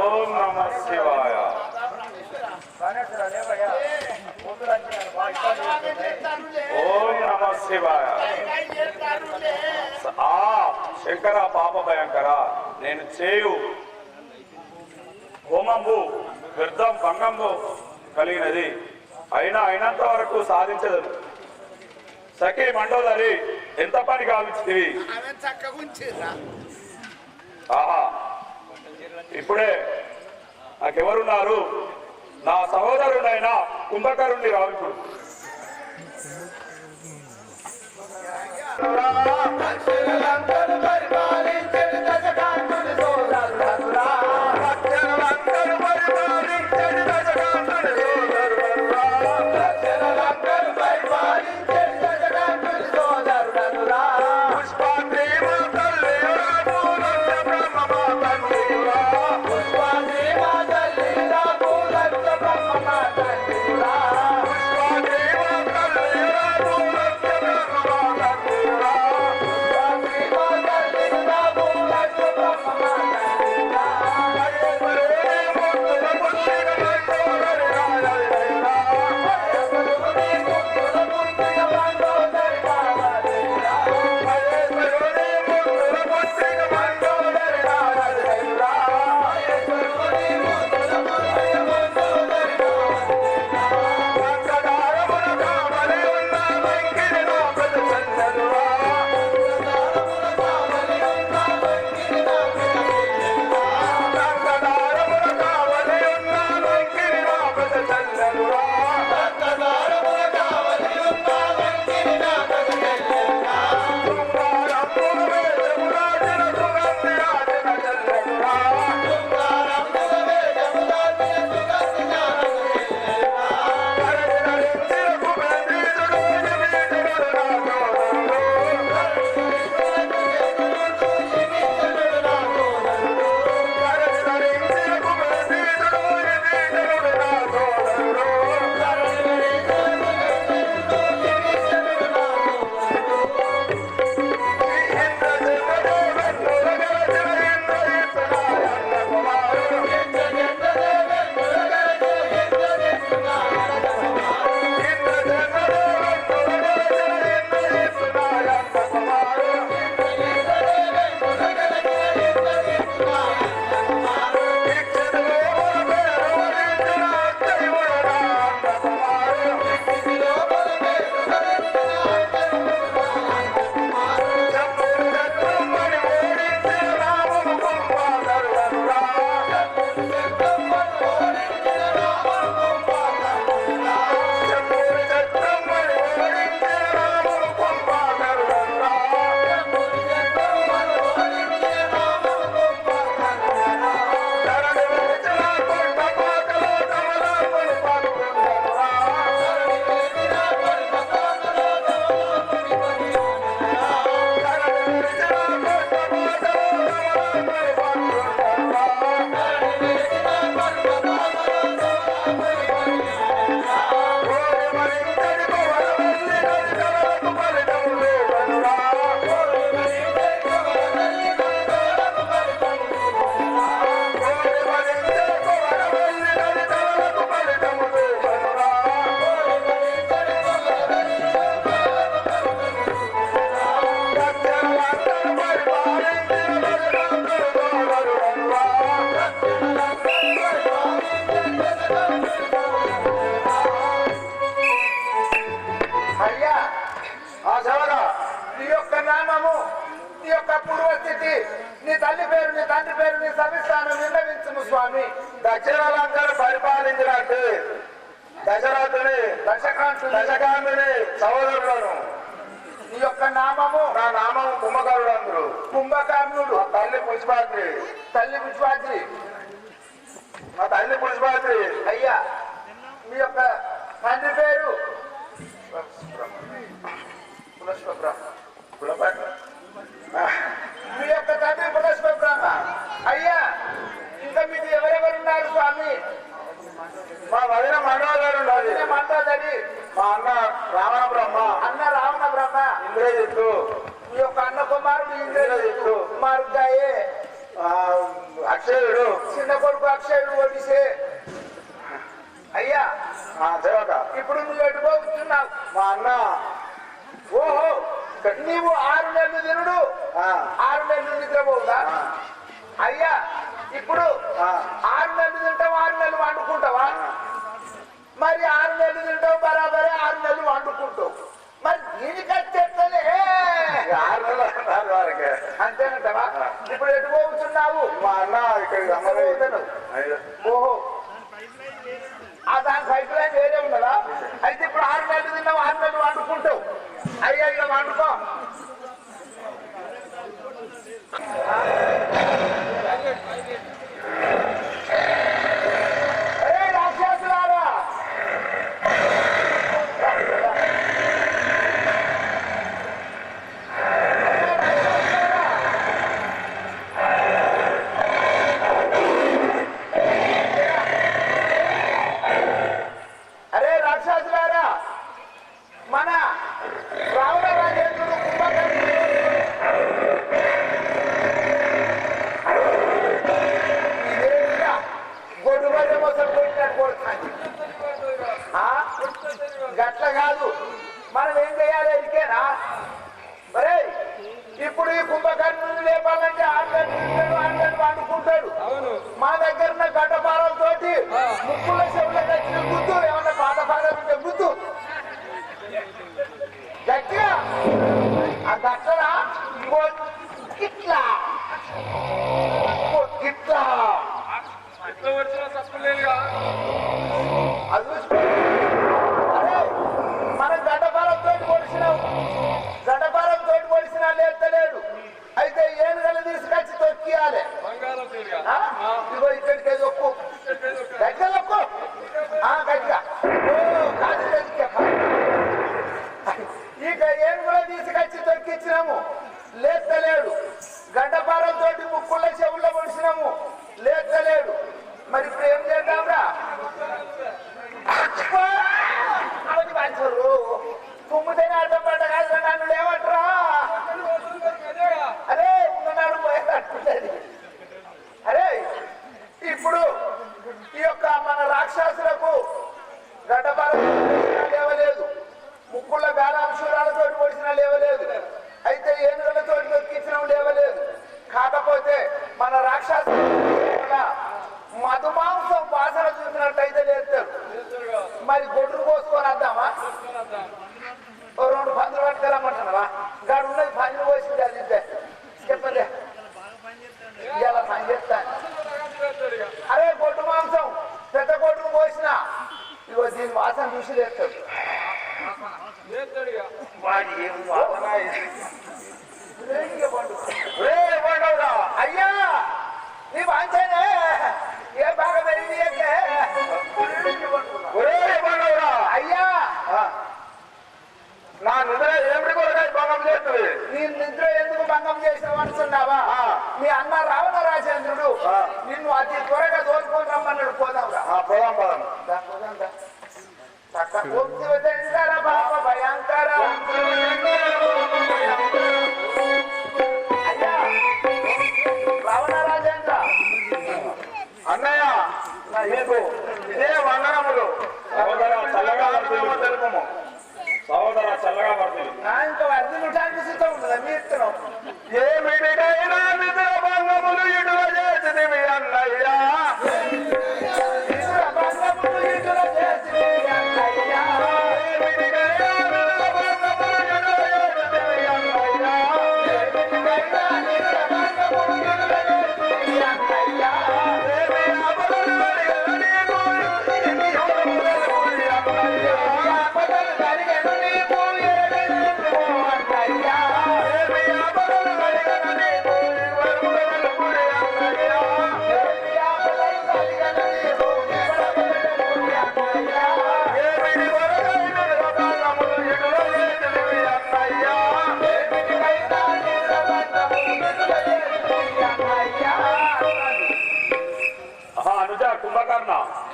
ఓం నమ శివాయ ఓం నమ శివాయ ఆ శంకర పాప భయంకర నేను చేయు హోమంబు వ్యర్థం భంగంబు కలిగినది అయినంత వరకు సాధించదు. సఖీ మండోదరి ఎంత పని కావించింది. ఆహా ఇప్పుడే నాకెవరున్నారు? నా సహోదరుడైన కుంభకరుణ్ణి రావికుడు. Bye. పేరు సమిస్తాను విన్నవించుము స్వామి. దక్షిణాలందరూ పరిపాలించినట్టు దశరథుని దశకాంతుని సహోదరులను. నీ యొక్క నామము? నా నామం కుంభకర్ణుడు అందరు. కుంభకర్ణుడు. తల్లి పుష్పాద్రి. తల్లి పుష్పాద్రి. మా తల్లి పుష్పాద్రి. అయ్యా మీ యొక్క తండ్రి పేరు? మీ యొక్క తండ్రి పులస్వ బ్రహ్మ. అయ్యా ఇంకా మీకు ఎవరెవరున్నారు స్వామి? మా వదిన మండోదరు ఉన్నది. మండోదరి. మా అన్న రావణ బ్రహ్మ. అన్న రావణ బ్రహ్మ. ఇంద్రజిత్తు. మీ యొక్క అన్న కుమారుడు ఇంద్రజిత్తు. కుమారుడాయే అక్షయుడు. చిన్న కొడుకు అక్షయుడు ఒడిసే. అయ్యా సేవక. ఇప్పుడు నువ్వు ఎటుపోతున్నావు? మా అన్న. ఓహో నీవు 6 నెలలు తినుడు 6 నెలలు నిద్రపోవుదా? అయ్యా ఇప్పుడు 6 నెలలు తింటావు 6 నెలలు వండుకుంటావా? మరి 6 నెలలు తింటావు బరాబరే 6 నెలలు వండుకుంటావు. మరి దీనికని చెప్తలే 6 నెలలు వారికి అంతేనంటావా? ఇప్పుడు ఎటు పోతున్నావు? మా అన్న ఇక్కడ. ఓహో దాని పైప్ లైన్ వేరే ఉన్నదా? అయితే ఇప్పుడు 6 నెలలు తిన్నావు 6 నెలలు వండుకుంటావు. అయ్యా ఇలా వండుకో. అరే రాక్షసులారా, అరే రాక్షసులారా, మన రావణ రాజేంద్రుడు కుంభకర్ణుడు గొడ్డుబడి మోసం పెట్టినట్టు కొడుతుంది. గట్ల కాదు, మనం ఏం చేయాలి ఎదికేనా? మరే ఇప్పుడు ఈ కుంభకర్ణుని లేపాలంటే 6 గంటలు వండుకుంటాడు. మా దగ్గర ఉన్న గడ్డపారలతోటి ముక్కుల చెవుల గట్టిన గుద్దు, ఏమన్నా పాత పాటలు ఉంటే గుద్దు గట్టిగా. ఆ గట్టరా ఇట్లా ఇట్లా అది అరే మనం గడ్డపారంతో పొడిచినాం. గడ్డపారంతో పొడిచినా లేస్తలేడు. అయితే ఏనుగలు తీసుకొచ్చి తొక్కియాలి. ఇదిగో ఇక్కడికి దొక్కు, గట్టిగా దొక్కు, గట్టిగా. కాదు ఇక ఏనుగులు తీసుకొచ్చి తొక్కిచ్చినాము, లేస్తలేడు. గడ్డపారంతో ముక్కుళ్ళ చెవుల్లో పొడిచినాము, లేస్తలేడు. మరి ఇప్పుడు ఏం చేద్దాంరా? తుమ్ముతేనే అర్థం పడ్డ కాదు, నన్ను లేవట్రా. అరే ఉన్నాడు పోయేటట్టున్నది. అరే ఇప్పుడు ఈ యొక్క మన రాక్షసులకు గడ్డపారం లేవలేదు, ముక్కుళ్ళ బేరాంశూరాలతో పొడిచిన లేవలేదు, అయితే ఏనుగులతో దొరికించడం లేవలేదు. కాకపోతే మన రాక్షసు మధుమాంసం వాసన చూసినట్టయితే లేస్తారు. మరి గొడ్డు కోసుకొని వద్దామా? 2 పందులు పట్టుకెళ్ళమంటున్నావా? గాడు ఉన్నది పందులు పోసింది, అది చెప్పలే ఇలా పని చేస్తాను. అరే గొడ్డు మాంసం పెద్ద గొడ్డును పోసిన ఇగో దీని వాసన చూసి లేస్తాడు. అయ్యా నీ వాంచనే ఏ బాగా పెరిగింది అయ్యా. నా నిద్ర ఏమిటి కూడా భంగం చేస్తుంది. నీ నిద్ర ఎందుకు భంగం చేసినావు అంటున్నావా? మీ అన్న రావణ రాజేంద్రుడు నిన్ను అతి త్వరగా దోచుకొని రమ్మన్నాడు. పోదాంరా. పోదాం పోదాం. బాబా భయంకర అయ్యా రావణ రాజేంద్ర. అన్నయ్య మీకు ఇదే వందనములు. చల్లగా తెలుపము. సహోదర చల్లగా పడుతుంది. ఇంకా వర్ధించడానికి సిద్ధం ఉంటుందా మీ ఇత్తనం? ఏమిటికైనా నిద్ర భంగములు ఇటువ చేసినవి అన్నయ్య. Yeah.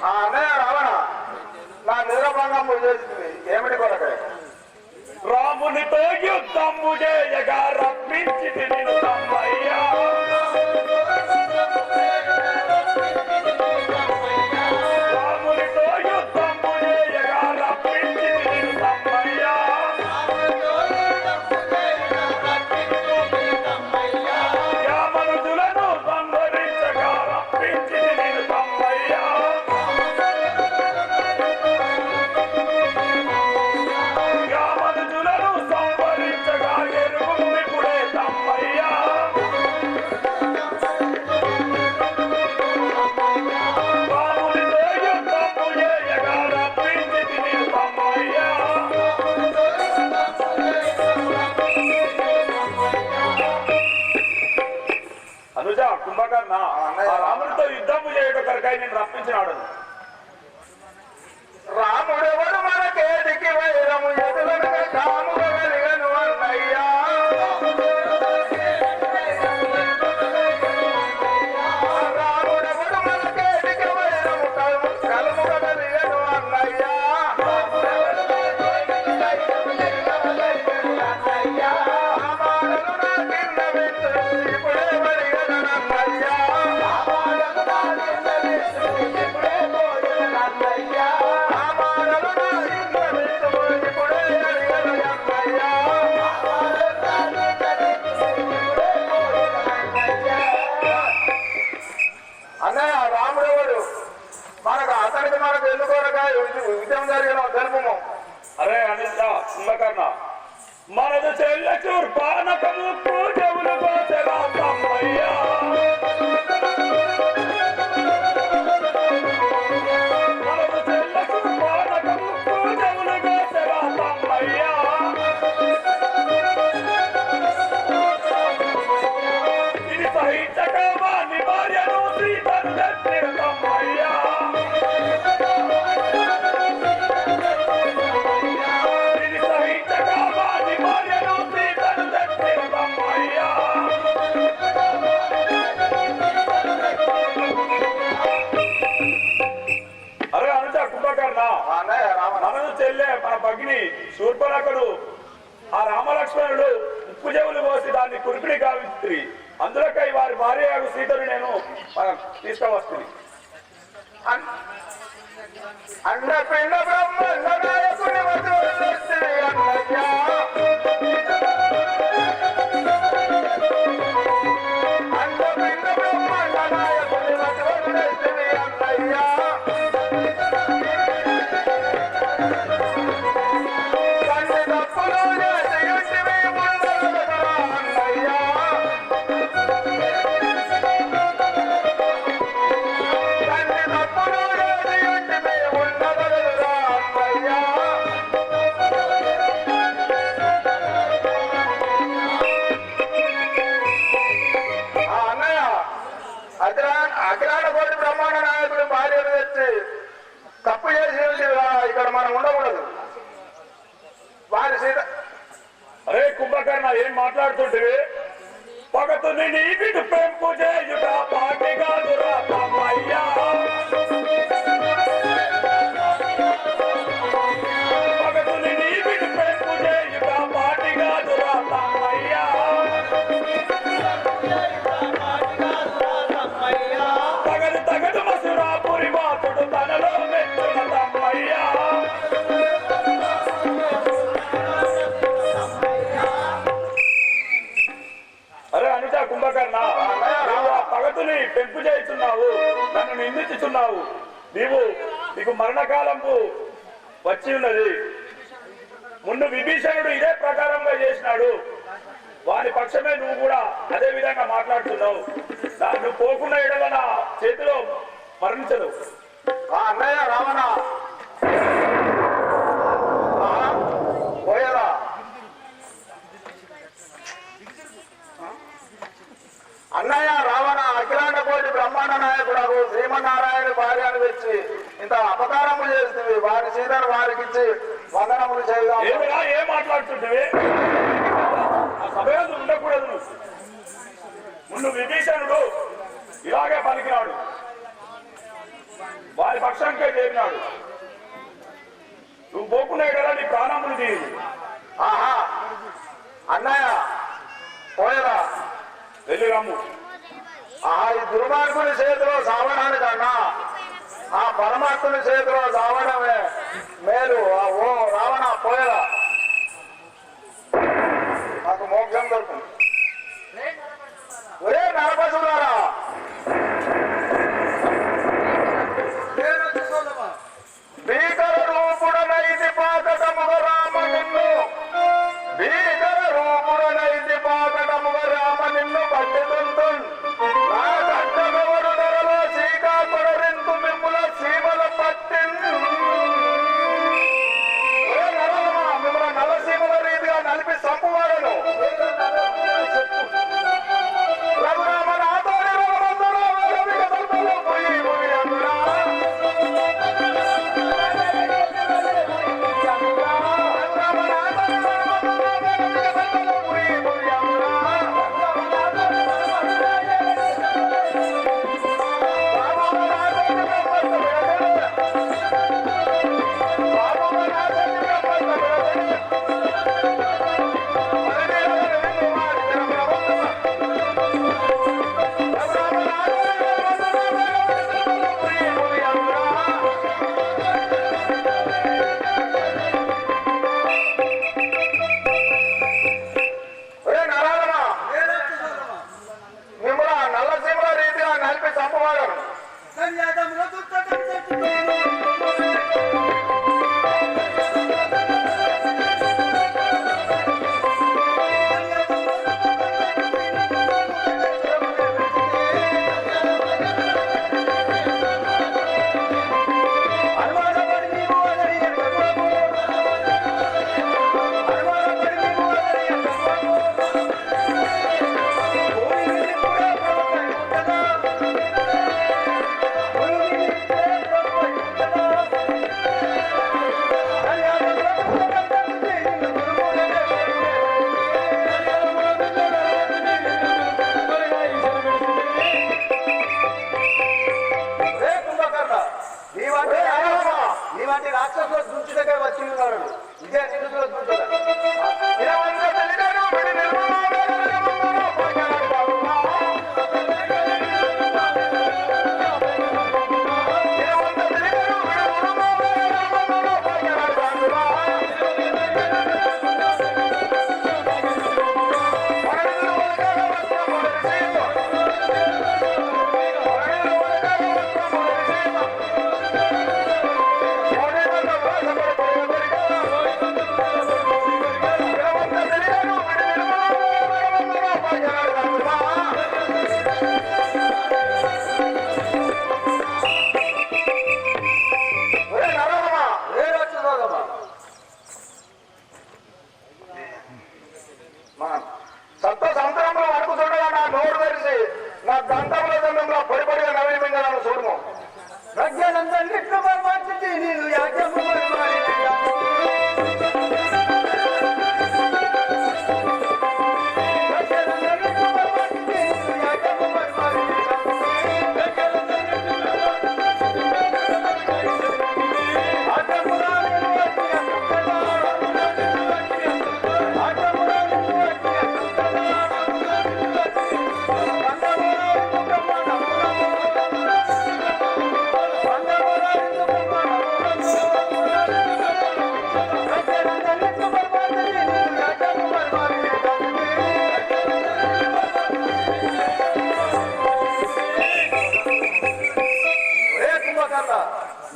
అన్నయ్య రావణ నా నిరభంగం చేసింది ఏమిటి కొరకే రామునితో యుద్ధము చేయగా రప్పించి నిన్ను తమ్మయ్యా రామునితో యుద్ధము చేయగా రప్పించి నిన్ను తమ్మయ్యా యామనుజులను సంహరించగా రప్పించి నిన్ను తమ్మయ్యా యామనుజులను సంహరించగా ఎరుగుమిప్పుడే తమ్మయ్యా రామునితో యుద్ధము చేయగా రప్పించి నిన్ను తమ్మయ్యా అనుజ కుంభకర్ణ ఆ రామునితో యుద్ధము చేయడం కొరకై నేను రప్పించినాడు రాముడెవడు మనకేటికి వైరము ఎదురనగా కాముగా కలిగను అన్నయ్యా రాముడెవడు మనకేటికి వైరము కలుముగా కలిగను అన్నయ్యా రామాలను నా కింద పెట్టు ఇప్పుడే వడిగనన్నయ్యా రామాలను నా కింద పెట్టు ఇప్పుడే వడిగనన్నయ్యా అన్నయ్య రాముడెవడు మనకు ఎందుకోనగా విజయం జరిగిన తెలుపుము అరే అనిత కుంభకర్ణ మనది చెల్లచూర్ పానకము పూజవులు కోసరా తమ్మయ్యా మనది చెల్లచూర్ పానకము పూజవులు కోసరా తమ్మయ్యా ఇది సహించక వాని భార్యను సీతను తెచ్చిన తమ్మయ్యా ఇది సహించక వాని భార్యను సీతను తెచ్చిన తమ్మయ్యా అరే అనుజ కుంభకర్ణ అన్నయ్య రావణ మనను చెల్లె మన భగిని శూర్పణకుడు ఆ రామలక్ష్మణుడు ఉప్పు చెవులు పోసి దాన్ని కురిపిడి గావిస్త్రి అందులోకై వారి భార్య సీతను నేను తీసుకువస్తుంది అండపిండ బ్రహ్మాండ నాయకుని వదిలేస్తే అన్నయ్యా అండపిండ బ్రహ్మాండ నాయకుని వదిలేస్తే అన్నయ్యా తండ్రి తప్పులు చేసి ఉండగలరా అన్నయ్యా తండ్రి తప్పులు చేసి ఉండగలరా అన్నయ్యా అన్నయ్య అఖిలాండ కోటి బ్రహ్మాండ నాయకుడు భార్యను తెచ్చి తప్పు చేసి ఇక్కడ మనం ఉండకూడదు వారి సీత అరే కుంభకర్ణ ఏం మాట్లాడుతుంటే పగతుని నీ బిడ్డు పెంపు చేయుట పాటి కాదురా తమ్మయ్యా పగతుని నీ బిడ్డు పెంపు చేయుట పాటి కాదురా తమ్మయ్యా తగదు తగదు మసురాపురి బాతుడు తనలో మెచ్చున తమ్మయ్యా అరే అనుజ కుంభకర్ణ నువ్వు ఆ పగతుని పెంపు చేస్తున్నావు నన్ను నిందించుతున్నావు నీకు మరణకాలంపు వచ్చి ఉన్నది ముందు విభీషణుడు ఇదే ప్రకారంగా చేసినాడు వారి పక్షమే నువ్వు కూడా అదే విధంగా మాట్లాడుతున్నావు నువ్వు పోకుండా ఎడల నా చేతిలో మరణించదు అన్నయ్య రావణ పోయేదా అన్నయ్య రావణ అఖిలాండ కోటి బ్రహ్మాండ నాయకుడు శ్రీమన్నారాయణ భార్యను తెచ్చి ఇంత అపకారము చేస్తుంది వారి సీతను వారికి ఇచ్చి వందనములు చేద్దాం ఏం మాట్లాడుతుంటే ఆ సభ్యులు ఉండకూడదు ముందు విభీషణుడు ఇలాగే పలికినాడు వారి పక్షంకే చేరినాడు. నువ్వు పోకునే కదా నీ ప్రాణములు తీరు. ఆహా అన్నయ్య పోయరా వెళ్ళి రమ్ము. ఈ దుర్మార్గుని చేతిలో సావడానికన్నా ఆ పరమాత్ముని చేతిలో సావడమే మేలు. ఓ రావణ పోయరా, నాకు మోక్షం దొరుకుతుంది. ఒరే నరపశులారా, భీకర రూపుడనైతి పాతటముగ రామ నిన్ను, భీకర రూపుడనైతి పాతటముగ రామ నిన్ను పట్టుతుంటున్ నా కట్టగవరు ధరలో శ్రీకాకుళరింతు మిమ్ముల సీమల పట్టిన్. మిమ్మల్ని నలసీమల రీతిగా నలిపి సంపువాడను. రఘురామ నాతోని రఘువంతుడు రవిక తల్పలో పోయి పోయి అందురా. నీవంటి రాక్షసుల దృష్టి దగ్గర వచ్చి ఉన్నాడు. ఇదే నిరుదుల దృష్టి సప్త సంవత్సరంలో వరకు చూడగా నా నోరు తెరిచి నా దంతంలో దండంలో పొడి పొడిగా నవీనంగా చూడము. ప్రజ్ఞలందరినీ మార్చి నేను యాజ్ఞము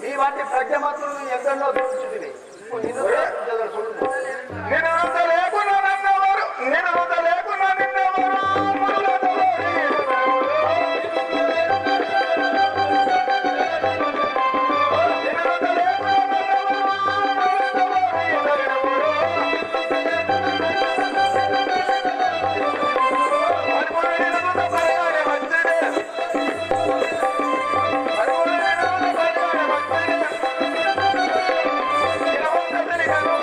నీ వంటి ప్రజ్ఞమంతులను ఎందరిలో చూపించింది. నేను లేకున్నా నన్నెవరు, నేను లేకున్నా నిన్నెవరు Thank you.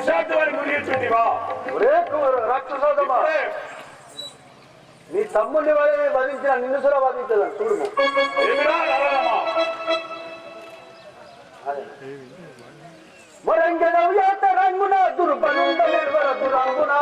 విషాంతి వారి మునిగించుంటివా? రాక్షసోదమా, నీ తమ్ముడిని వధించిన నిన్ను కూడా వధించదు చూడు. ఏమిరా నరరమ? మరంగ రంగున దుర్బలుండ నిర్వర దురాంగున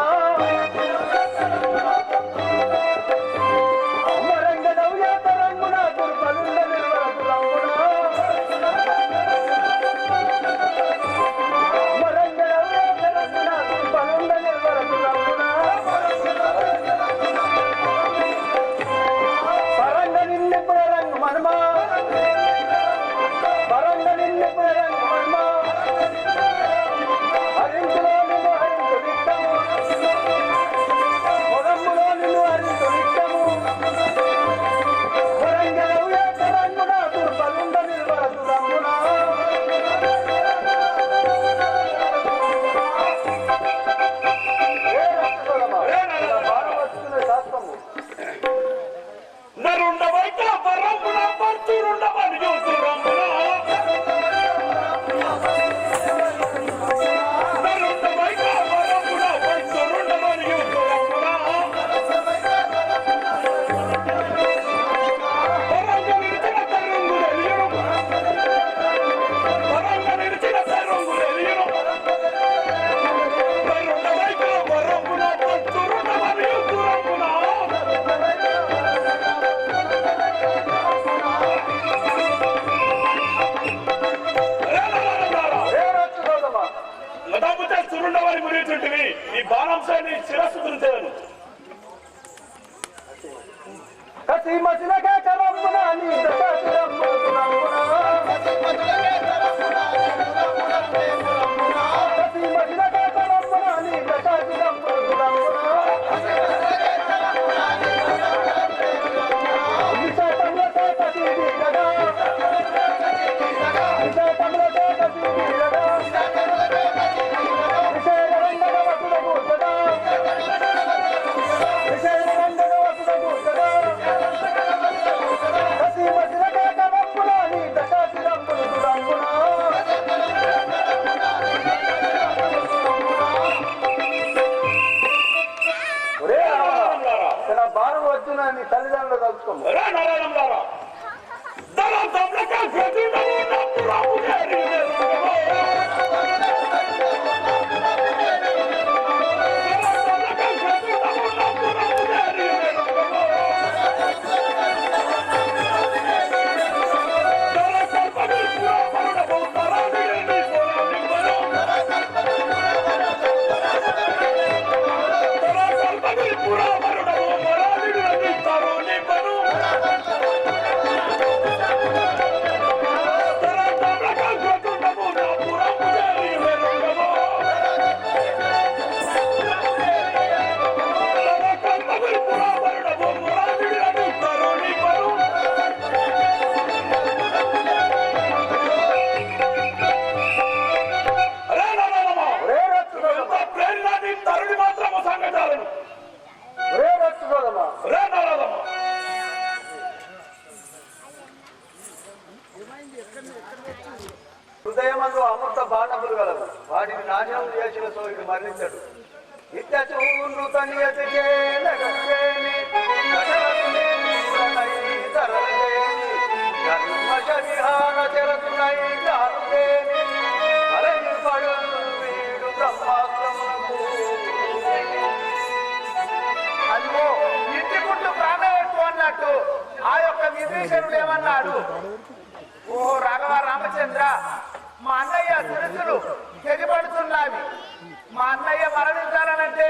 ఈ బాణంశాన్ని శిరస్సు దురిచేదను. తల్లిదండ్రులు కలుసుకోండి. హృదయమందు అమృత బాణములు గలవు, వాటిని నాశనం చేసిన సోయుడు మరణించడు. అదిగో ఇంటి గుడ్లు ప్రాణవెట్టు అన్నట్టు ఆ యొక్క విభీషణుడు ఏమన్నాడు, ఓహో రాఘవ రామచంద్ర, మా అన్నయ్య శిరస్సులు తెగిపడుతున్నాయి. మా అన్నయ్య మరణించాలనంటే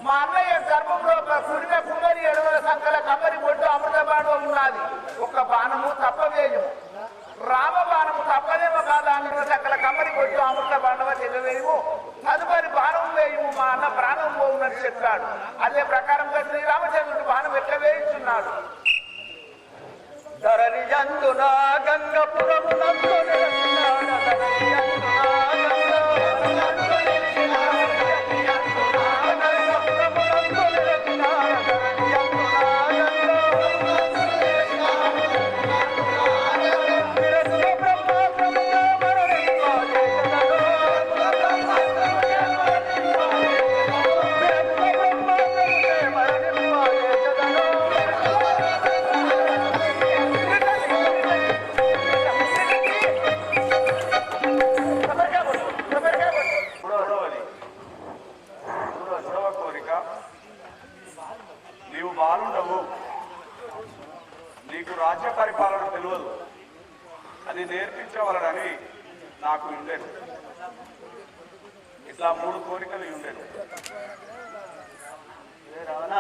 మా అన్నయ్య గర్భంలో ఒక కుడిన కుమ్మరి ఎడవల సంకల కమ్మరి బొట్టు అమృత బాణం ఉన్నది. ఒక బాణము తప్పవేయము, రామ బాణము తప్పలేమో కాదా అన్న సకల కమ్మరి బొట్టు అమృత బాణవ తెగవేయము, తదుపరి బాణం వేయము, మా అన్న ప్రాణం పోవునని చెప్పాడు. అదే ప్రకారంగా శ్రీరామచంద్రుడు బాణం ఎట్లా వేయించున్నాడు. ధరణి యందున గంగపురమునందు నిలచినాడ, ధరణి యందున గంగపురమునందు నిలచినాడ, ధరణి యందున విరచిత బ్రహ్మాస్త్రముగా మరణింపజేసెదను. ఇట్లా 3 కోరికలు ఉండేది. రావనా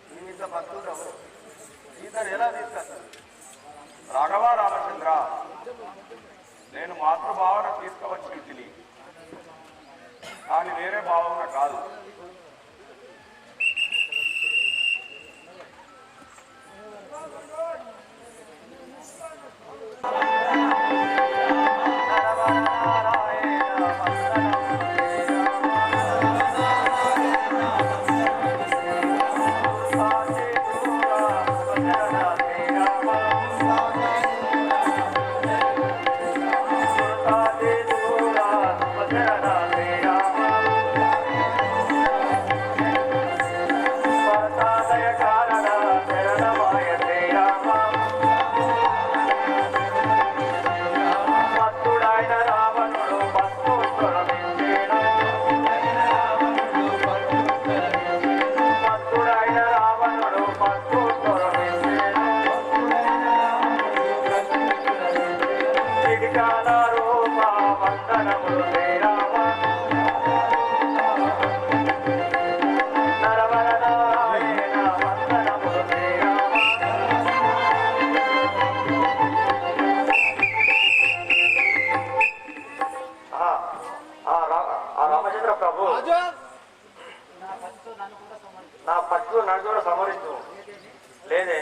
నేను ఇంత భక్తుడవు ఈతను ఎలా తీసుకొస్తాను? రాఘవ రామచంద్ర, నేను మాతృభావన తీసుకువచ్చి తిని, కానీ వేరే భావన కాదు. రామచంద్ర ప్రభు, నా పట్టు నన్ను కూడా సమరించు. లేదే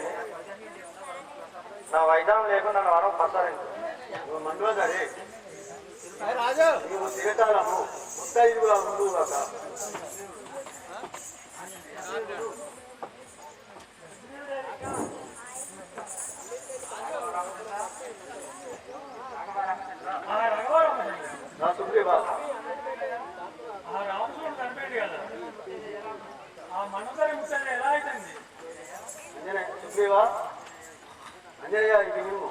నా వైద్యం లేకుండా నన్ను వరం పట్టాలి. నువ్వు మందులో సరే నువ్వు తిరగాలము ముత్తైదుగా ముందు కదా. నా సుగ్రీవా, ఆ రామచంద్రుడు కనిపెట్టి కదా ఆ మనోదరి ముసలి ఎలా అవుతుంది? అంజనే సుగ్రీవా, అంజనేయ ఇది నువ్వు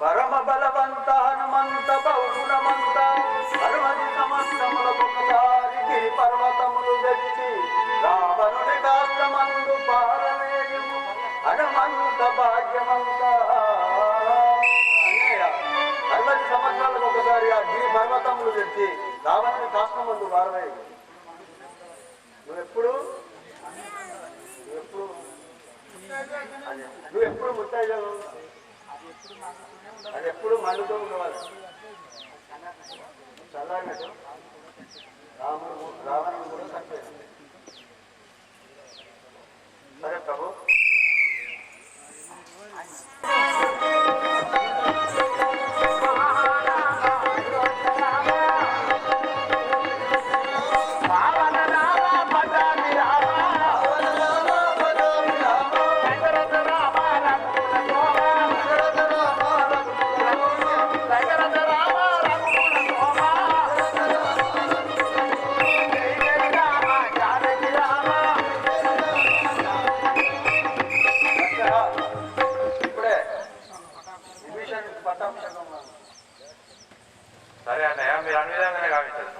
పరమ బలవంత హనుమంత బహుగుణమంత హనుమతి సమస్తములకొకసారి గిరి పర్వతములు తెచ్చి రావణుని కాష్టమందు పారవేయుము హనుమంత భాగ్యమంత. అంజనేయ, 60 సంవత్సరాలకు ఒకసారి ఆ గిరి పర్వతములు తెచ్చి రావణుని కాష్టమందు పారవేయు. నువ్వెప్పుడు ముత్తైజలు, అది ఎప్పుడు మండుతూ ఉండవాలి. చల్లారినట్టు రావణుడు కూడా చనిపోయాడు. సరే ప్రభు, సరే అన్నయ్య, మీరు అన్ని విధంగానే కావించారు.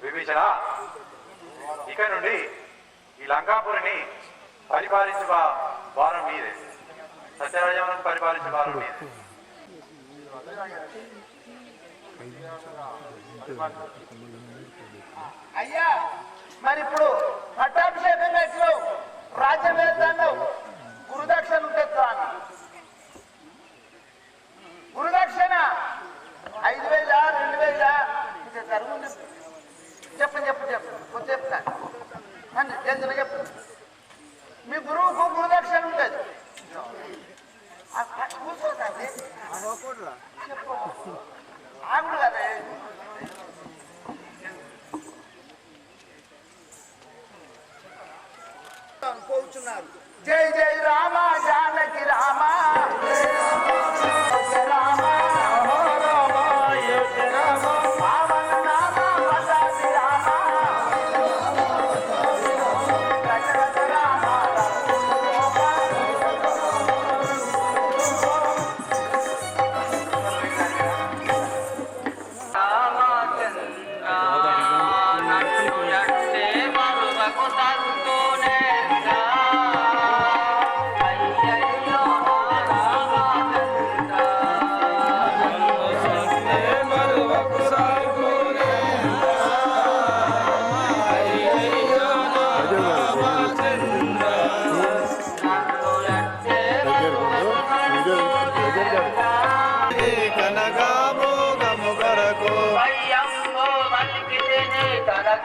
విభీషణ, ఇక నుండి ఈ లంకాపురిని పరిపాలించే భారం మీదే, సత్యరాజ్యం పరిపాలించే భారం మీదే. అయ్యా, మరి ఇప్పుడు పట్టాభిషేకం చేసినావు, రాజ్యం వేస్తావు, గురుదక్షిణ ఉంటుంది అన్న. గురుదక్షిణ 5,000 2,000 చెప్పు చెప్పు చెప్పు చెప్పు చెప్తాను. జల్దీ చెప్పు. మీ గురువుకు గురుదక్షిణ ఉంటుంది. కూర్చోదండి, చెప్పు ఆగుడు కదా. పోతున్నారు. జై జై రామ జానకి రామ, రామ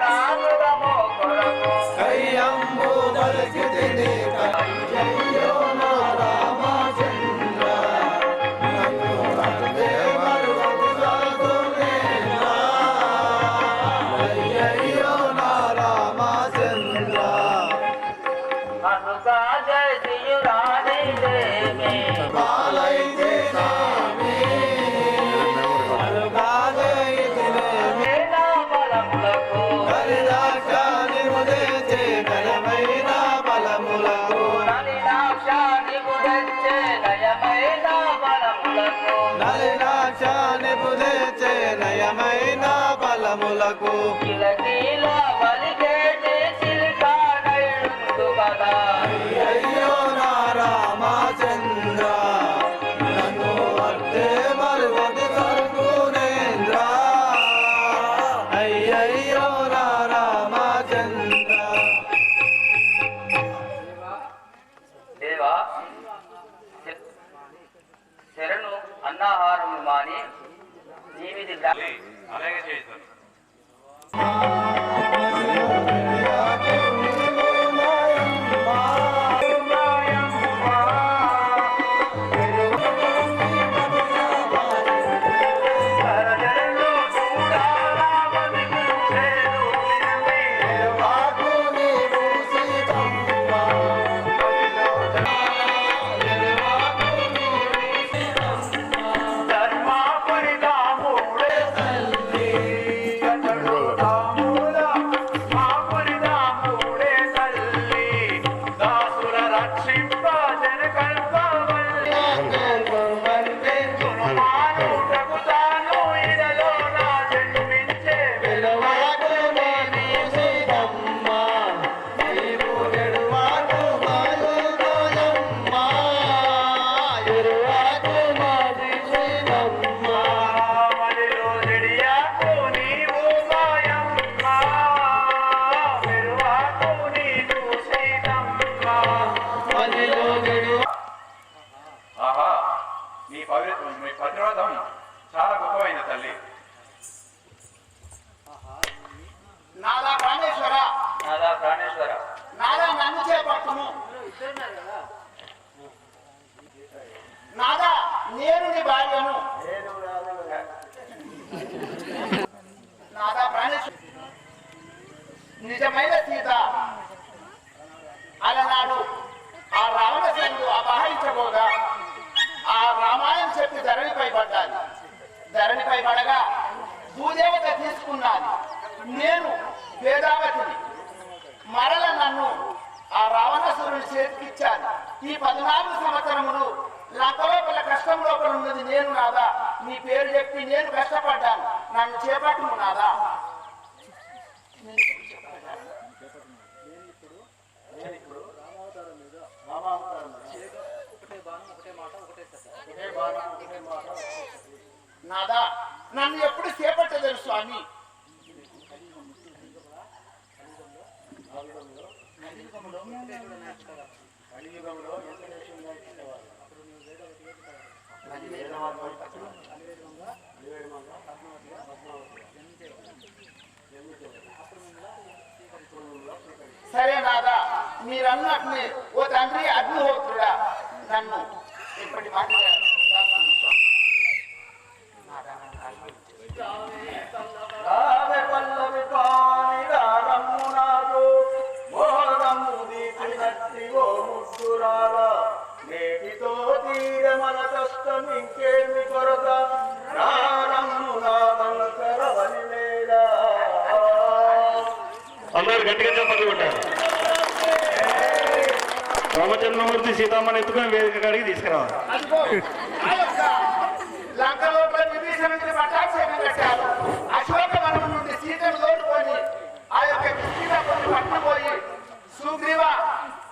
కానురము కొరకు కయ్యంబు బలికితిని కయ్యయ్యో నా రామచంద్ర నన్ను అడుగే మరువకు సాధునేనా కయ్యయ్యో నా రామచంద్ర అనుగా జయ శ్రీరాణి దేవి బాలైతే నామే అలుగాలైతినేమి నా బలములకు హరిదాక్షాని ముదేచే నయమైన బలములకు నలినాక్షాని గుదచ్చే నయమైన బలములకు నలినాక్షాని ముదేచే నయమైన బలములకు కిలకీల బలికేటి చిలికానయుందు కదా అయ్యయ్యో నా రామచంద్ర నన్ను అట్టే మరువకు సర్గునేంద్ర అయ్యయ్యో నా రామచంద్ర దేవా శరణు అన్నాహారము మాని జీవిత అలాగే చేస్తాను. ఆహా, మీ పతివ్రతం చాలా గొప్పమైన తల్లి. నాదా ప్రాణేశ్వర నాదా ప్రాణేశ్వర నాదా నన్ను చేపట్టుము నాదా నేను నీ భార్యను నాదా ప్రాణేశ్వర నిజమైన సీత అలనాడు ఆ రావణసేనుడు అపహరించబోగా ఆ రామాయణం చెప్పి ధరణిపై పడ్డాను. ధరణిపై పడగా భూదేవత తీసుకున్నాను. నేను వేదావతిని మరల నన్ను ఆ రావణాసురుని చేతికిచ్చాను. ఈ 14 సంవత్సరములు లంకలోపల కష్టం లోపల ఉన్నది నేను నాదా. నీ పేరు చెప్పి నేను కష్టపడ్డాను. నన్ను చేపట్టుము నాదా. నాదా నన్ను ఎప్పుడు చేపట్టలేదు స్వామి. సరే నాదా మీరన్నట్టు ఓ తండ్రి అగ్నిహోత్రుడా నన్ను ఇప్పటి మాట పల్లవి పాని నాదు మోహనము దీపినట్టి ఓ ముగ్గురాల నేటితో తీరమన కష్టం ఇంకేమి కొరత రారమ్ము నాలంకరవని వేళ. అందరు గట్టిగా చెప్పండి కొట్టారు. రామచంద్రమూర్తి సీతమ్మని ఎత్తుకొని వేదిక కాడికి తీసుకురావాలి. అదిగో ఆ యొక్క లంకలోపల విభీషణుడిని పట్టాభిషేకం కట్టారు. అశోకవనం నుండి సీతను తోడుకొని ఆ యొక్క సీతాపతిని పట్టుకుపోయి సుగ్రీవ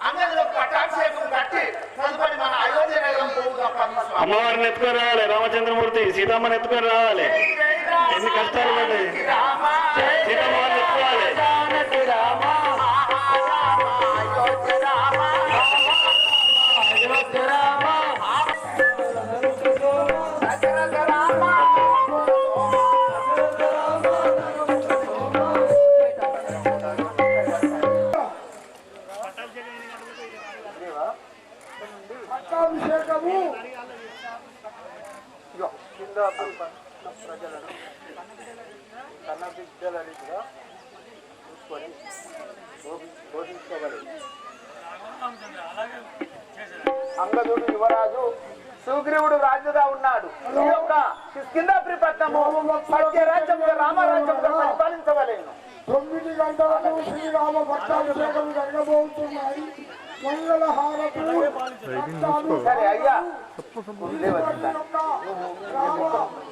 అంగదిలోకి పట్టాభిషేకం కట్టి తదుపరి మన అయోధ్య నగరం పోవుగా. అమ్మవారిని ఎత్తుకొని రావాలి. రామచంద్రమూర్తి సీతమ్మని ఎత్తుకొని రావాలి. ఎన్ని కష్టాలు పడ్డాయి. సీతమ్మని ఎత్తుకోవాలి. పోషించుకోగలరు. అలాగే చేసేది. అంగదుడు యువరాజు, సుగ్రీవుడు రాజుగా ఉన్నాడు. ఈ యొక్క కిష్కింధాపురి పట్టణము మధ్య రాజ్యంలో రామరాజ్యంలో పరిపాలించవలేను. 9 గంటలకు శ్రీరామ పట్టాభిషేకం జరగబోతున్నాయి. మంగళహారతులు సరే అయ్యా, రామ